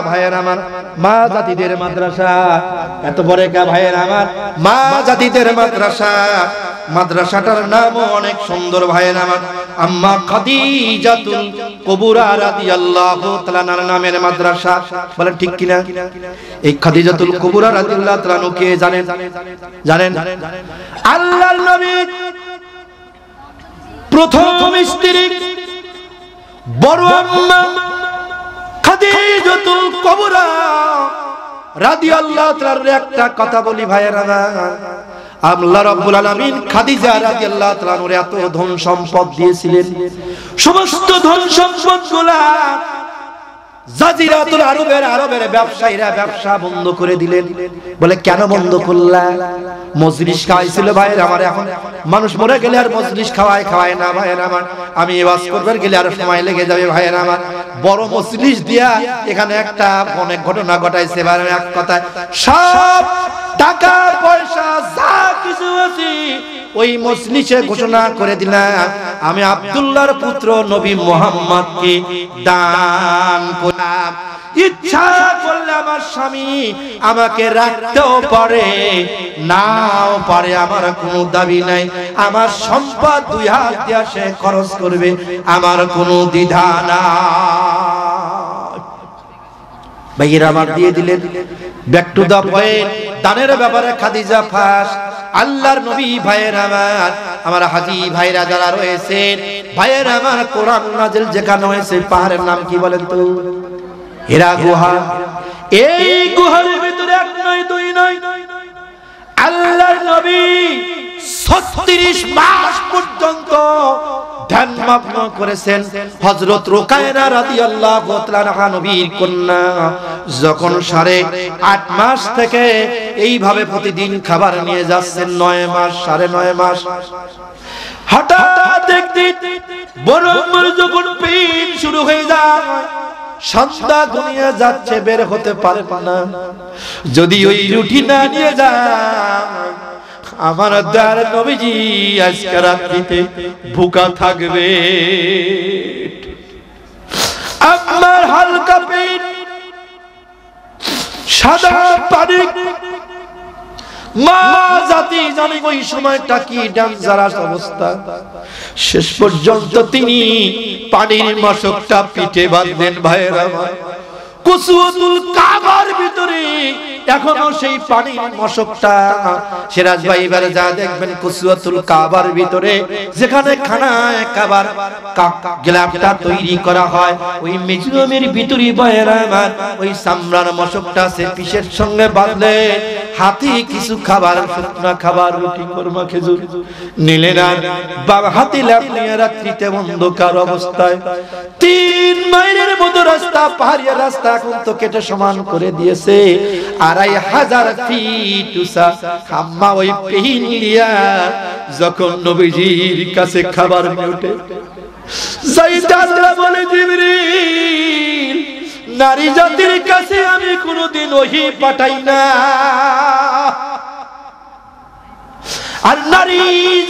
ভাইয়ের আমার, মা জাতিদের মাদ্রাসা। এত বড় কা ভাইয়ের আমার, মা জাতিদের মাদ্রাসা। মাদ্রাসাটার নামও অনেক সুন্দর ভাইয়ের আমার, আম্মা খাদিজাতুল কুবরা রাদিয়াল্লাহু তাআলা নামের মাদ্রাসা। বলেন ঠিক কিনা? এই খাদিজাতুল কুবরা রাদিয়াল্লাহু তাআলা কে জানেন? জানেন? আল্লাহর নবী প্রথম স্ত্রী বড় আম্মা খাদিজাতুল কুবরা রাদিয়াল্লাহু তাআলার একটা কথা বলি ভাইয়েরা, আল্লাহ রাব্বুল আলামিন খাদিজা রাদিয়াল্লাহু তাআলার এত ধন সম্পদ দিয়েছিলেন, সমস্ত ধন সম্পদগুলা জাজিরাতুল আরবের ব্যবসায়ীরা ব্যবসা বন্ধ করে দিলেন। বলে কেন বন্ধ করলা? মজলিস খাওয়াইছিল ভাইয়ের আমার, এখন মানুষ মরে গেলে আর মজলিস খাওয়ায় না ভাইয়ের আমার, আমি ওয়াজ করবার গেলে আর সময় লেগে যাবে ভাইয়ের আমার। বড় মজলিস দিয়া এখানে একটা অনেক ঘটনা ঘটাইছে ভাইয়ের, এক কথায় সব টাকা পয়সা যা কিছু আছে ওই মজলিসে ঘোষণা করে দিলাম আমি আব্দুল্লাহর পুত্র নবী মুহাম্মদকে দান করলাম। ইচ্ছা করলে আমার স্বামী আমাকে রাখতেও পারে, নাও পারে, আমার কোনো দাবি নাই। আমার সম্পদ দুই হাত দিয়ে সে খরচ করবে, আমার কোনো দ্বিধা নাই। ভাইয়েরা আমার দিয়ে দিলেন। ব্যাক টু দা পয়েন্ট, দানের ব্যাপারে খাদিজা ফার্স্ট। আল্লাহর নবী ভাইয়ের আমার হাজী ভাইরা যারা রয়েছেন, ভাইয়ের আমার কোরআন নাজিল যেখানে হয়েছে পাহাড়ের নাম কি বলেন তো? হীরা গুহা। এই গুহার ভিতরে এক নয় দুই নয়, আল্লাহর নবী 36 মাস পর্যন্ত ধ্যানমগ্ন করেছেন। হযরত রুকায়না রাদিয়াল্লাহু তাআলা আনহা নবীর কন্যা যখন 8.5 মাস থেকে এইভাবে প্রতিদিন খাবার নিয়ে যাচ্ছেন, 9 মাস 9.5 মাস, হঠাৎ একদিন বরম্বর যখন পেট শুরু হয়ে যায়, সন্ধ্যা ঘনিয়ে যাচ্ছে, বের হতে পারে না। যদি ওই রুটি না নিয়ে যায় আমার দয়ার নবীজি আজকে রাত্রিতে ভুকা থাকবে। আমার হালকা পেট, সাদা পানি, মা জাতি জানে ওই সময়টা কি ডেঞ্জারাস অবস্থা। শেষ পর্যন্ত তিনি পানির মশকটা পিঠে বাঁধলেন ভাইয়েরা আমার। কুসওয়াতুল কাবার ভিতরে এখনো সেই পানির মশকটা, সিরাজ ভাই এবারে যা দেখবেন কুসওয়াতুল কাবার ভিতরে যেখানে খানায় কাবার গ্লাবটা তৈরি করা হয়, ওই মিউজিয়ামের ভিতরে ভাইয়েরা আমার ওই সামরার মশকটা সে পিসের সঙ্গে বাঁধলে হাতে কিছু খাবার, শুকনা খাবার, রুটি, কোরমা, খেজুর নিলেন আর বাবা হাতে ল্যাপ নিয়ে রাত্রিতে অন্ধকার অবস্থায় 3 মাইলের মতো রাস্তা, পাহাড়ি রাস্তা এখন তো কেটে সমান করে দিয়েছে, 2500 ফিট উঁচা খাম্মা, ওই পেহিন দিয়া যখন নবীজির কাছে খাবার নিয়ে ওঠে, যাইতে আল্লাহ বলে জিবরিল নারী জাতির কাছে আমি কোনদিন ওহী পাঠাই না, আর নারী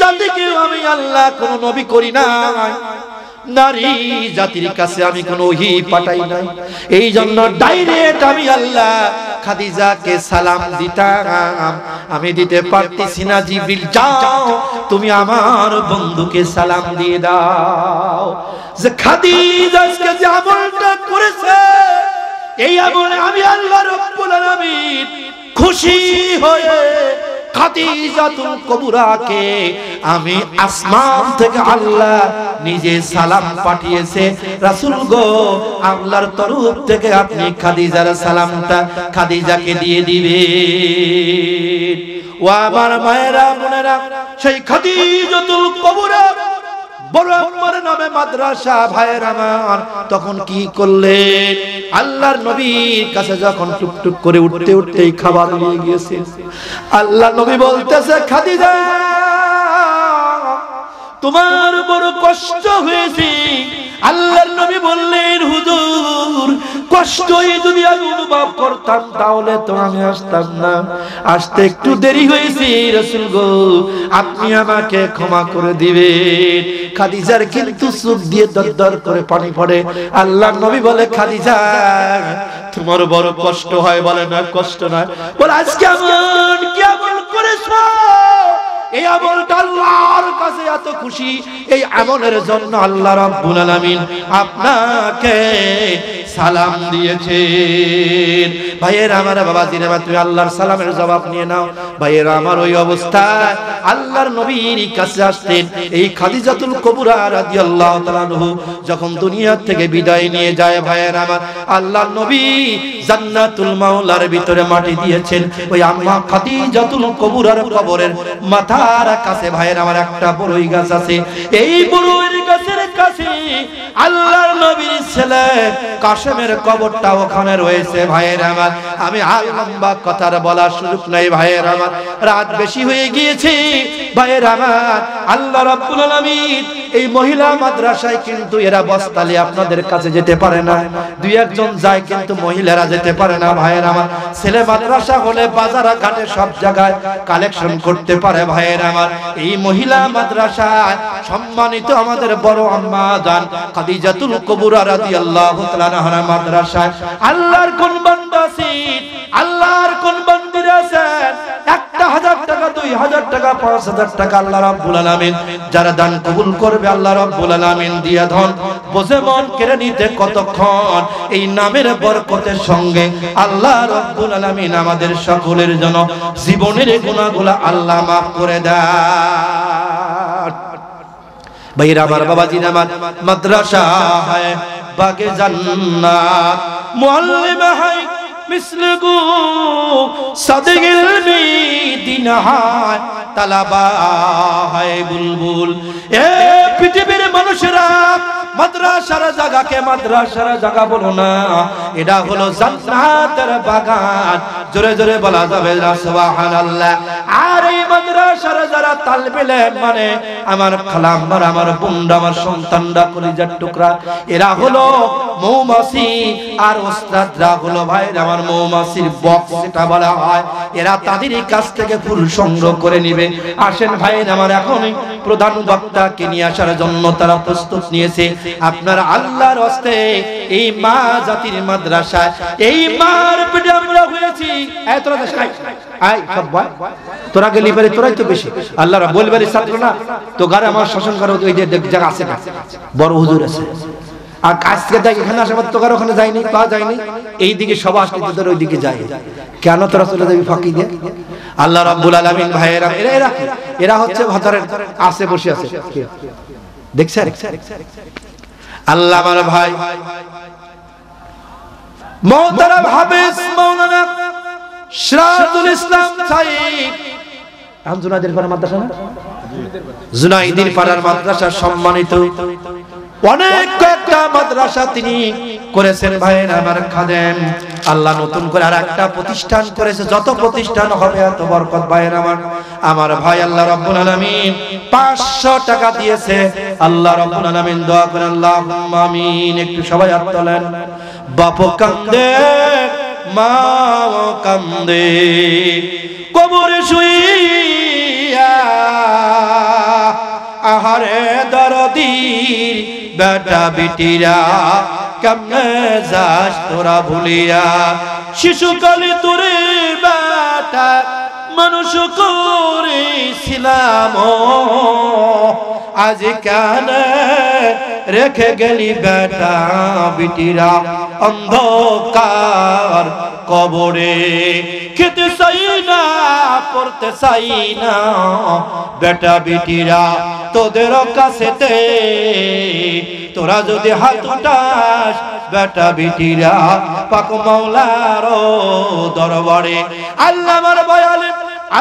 জাতিকে আমি আল্লাহ কোন নবী করি না, নারী জাতির কাছে আমি কোন ওহী পাঠাই নাই। এই জন্য ডাইরেক্ট আমি আল্লাহ খাদিজাকে সালাম দিতাম, আমি দিতে পারতেছি না। জিবরিল যাও তুমি আমার বন্ধুকে সালাম দিয়ে দাও যে খাদিজা আজকে যে আমলটা করেছে, এই আমলে আমি আল্লাহ রাব্বুল আলামিন খুশি হয়ে খাদিজাতুল কুবরাকে আমি আসমান থেকে আল্লাহ নিজে সালাম পাঠিয়েছে। রাসূল গো, আল্লাহর তরফ থেকে আপনি খাদিজার সালামটা খাদিজাকে দিয়ে দিবেন। ও আমার মায়েরা বোনেরা, সেই খাদিজাতুল কুবরা বড় আম্মার নামে মাদ্রাসা ভাইয়ের আমার তখন কি করলেন, আল্লাহর নবীর কাছে যখন টুকটুক করে উঠতে উঠতেই খাবার নিয়ে গিয়েছে, আল্লাহর নবী বলতেছে খাদিজা তোমার বড় কষ্ট হয়েছে। আল্লাহর নবী বললেন হুজুর কষ্টই যদি আমি অনুভব করতাম তাহলে তো আমি আসতাম না, আসতে একটু দেরি হয়েছে। রাসূল গো আপনি আমাকে ক্ষমা করে দিবেন। খাদিজার কিন্তু চোখ দিয়ে দরদর করে পানি পড়ে। আল্লাহর নবী বলে খাদিজা তোমার বড় কষ্ট হয়? বলে না কষ্ট নয়, বলে আজকে এমন কি আমল করেছো, এই আমলটা আল্লাহর কাছে এত খুশি, এই আমলের জন্য আল্লাহ রাব্বুল আলামিন আপনাকে সালাম দিয়েছেন। ভাইয়েরা আমার, বাবাজিরা তুমি আল্লাহর সালামের জবাব নিয়ে নাও। ভাইয়েরা আমার, ওই অবস্থায় আল্লাহর নবীর কাছে আসতেন এই খাদিজাতুল কুবরা রাদিয়াল্লাহু তাআলা আনহু যখন দুনিয়া থেকে বিদায় নিয়ে যায়। ভাইয়েরা আমার, আল্লাহর নবী জান্নাতুল মাওলার ভিতরে মাটি দিয়েছেন। ওই আম্মা খাদিজাতুল কুবরার কবরের মাথা মাথার কাছে ভাইয়ের আমার একটা বড়ই গাছ আছে। এই বড়ই গাছের কাছে আল্লাহর নবীর ছেলে কাসেমের কবরটা ওখানে রয়েছে ভাইয়ের আমার। আমি আর লম্বা কথার বলার সুযোগ নাই ভাইয়ের আমার, রাত বেশি হয়ে গিয়েছে ভাইয়ের আমার। আল্লাহ রাব্বুল আলামিন এই মহিলা মাদ্রাসায় কিন্তু এরা বস্তালি আপনাদের কাছে যেতে পারে না, দুই একজন যায় কিন্তু মহিলারা যেতে পারে না ভাইয়ের আমার। ছেলে মাদ্রাসা হলে বাজার ঘাটে সব জায়গায় কালেকশন করতে পারে ভাইয়ের আমার। এই মহিলা মাদ্রাসায় সম্মানিত আমাদের বড় আম্মা জান খাদিজাতুল কুবরা রাদিয়াল্লাহু তাআলা আনহা মাদ্রাসায় আল্লাহর কোন বান্দা আছেন, আল্লাহর কোন বান্দির আছেন 1000 টাকা 2000 টাকা 5000 টাকা আল্লাহ রাব্বুল আলামিন যারা দান কবুল করবে আল্লাহ রাব্বুল আলামিন দিয়া ধন বোঝে মন কেড়ে নিতে কতক্ষণ। এই নামের বরকতের সঙ্গে আল্লাহ রাব্বুল আলামিন আমাদের সকলের জন্য জীবনের গুনাহগুলো আল্লাহ maaf করে দেন। ভাইরা আমার বাবাজি আমার মাদ্রাসা হয় বাগে জান্নাত মুআল্লিম হয় মিসলগু সাদিগিল দিন হয় তালাবা হয় বুলবুল। এ পৃথিবীর মানুষেরা মাদ্রাসার জায়গাকে মাদ্রাসার জায়গা বলো না, এটা হলো জান্নাতের বাগান। জোরে জোরে বলা যাবে না সুবহানাল্লাহ। আর এই মাদ্রাসার যারা তালবে ইলম মানে আমার খালাম্মার আমার বোনরা আমার সন্তানরা কলিজার টুকরা, এরা হলো মৌমাছি আর ওস্তাদরা হলো ভাইরা আমার মৌমাছির বক্স যেটা বলা হয়। এরা তাদের কাছ থেকে ফুল সংগ্রহ করে নেবে। আসেন ভাইরা আমার এখনই প্রধান বক্তাকে নিয়ে আসার জন্য তারা প্রস্তুত নিয়েছে। আপনার আল্লাহর হস্তে এই মা জাতির মাদ্রাসায় এই মার পেটে আমরা হয়েছি। এই তোরা দেশ আই সব ভাই তোরা গেলি পারে তোরাই তো বেশি আল্লাহর বলবারি ছাত্র না তো গারে আমার শাসন করে ওই যে জায়গা আছে না বড় হুজুর আছে। আর আজকে দেখ এখানে আসার তোর ওখানে যায়নি পাওয়া যায়নি, এই দিকে সব আসলে তোদের ওই দিকে যায় কেন? তোরা চলে যাবি ফাঁকি দিয়ে? আল্লাহ রাব্বুল আলামিন ভাইয়েরা এরা হচ্ছে ভাতারের আসে বসে আছে দেখছেন। আল্লাহ আমার ভাই মুহতারাম হাফেজ মাওলানা সিরাজুল ইসলাম সাইদ আমজুনাদের পাড়ার মাদ্রাসা না জুনাইদির পাড়ার মাদ্রাসা সম্মানিত অনেক কয়েকটা মাদ্রাসা তিনি করেছেন ভাইয়ের আমার খাদেম। আল্লাহ নতুন করে আর একটা প্রতিষ্ঠান করেছে, যত প্রতিষ্ঠান হবে এত বরকত ভাইয়ের আমার ভাই আল্লাহ রাব্বুল আলামিন 500 টাকা দিয়েছে। আল্লাহ রাব্বুল আলামিন দোয়া করেন আল্লাহুম্মা আমিন। একটু সবাই হাত তোলেন। বাপ কান্দে মা কান্দে কবরে শুইয়া আহারে দরদির বেটা বিটিরা কেমনে যাস তোরা ভুলিয়া। শিশুকালে তোরে বেটা মানুষ করেছিলাম আজ কেন রেখে গেলি বেটা বিটিরা অন্ধকার কবরে। খেতে চাই না পড়তে চাই না বেটা বিটিরা তোদের কাছেতে, তোরা যদি হাত উঠাস বেটা বিটিরা পাক মাওলার দরবারে। আল্লাহ আমার বয়ালে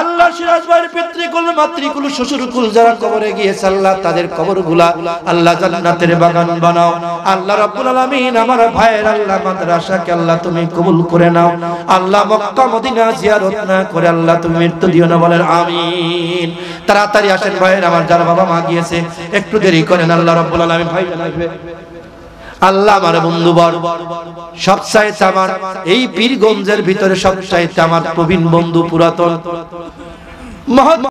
আল্লাহ সিরাজ ভাইয়ের পিতৃকুল মাতৃকুল শ্বশুরকুল যারা কবরে গিয়েছে আল্লাহ তাদের কবরগুলা আল্লাহ জান্নাতের বাগান বানাও। আল্লাহ রাব্বুল আলামিন আমার ভাইয়ের আল্লাহ মাদ্রাসাকে আল্লাহ তুমি কবুল করে নাও। আল্লাহ মক্কা মদিনা জিয়ারত না করে আল্লাহ তুমি মৃত্যু দিও না, বলেন আমিন। তাড়াতাড়ি আসেন ভাইয়ের আমার যারা বাবা মা গিয়েছে একটু দেরি করেন। আল্লাহ রাব্বুল আলামিন ভাই আসবে। আল্লাহ আমার বন্ধুবর সবচাইতে আমার এই পীরগঞ্জের ভিতরে সবচাইতে আমার প্রবীণ বন্ধু পুরাতন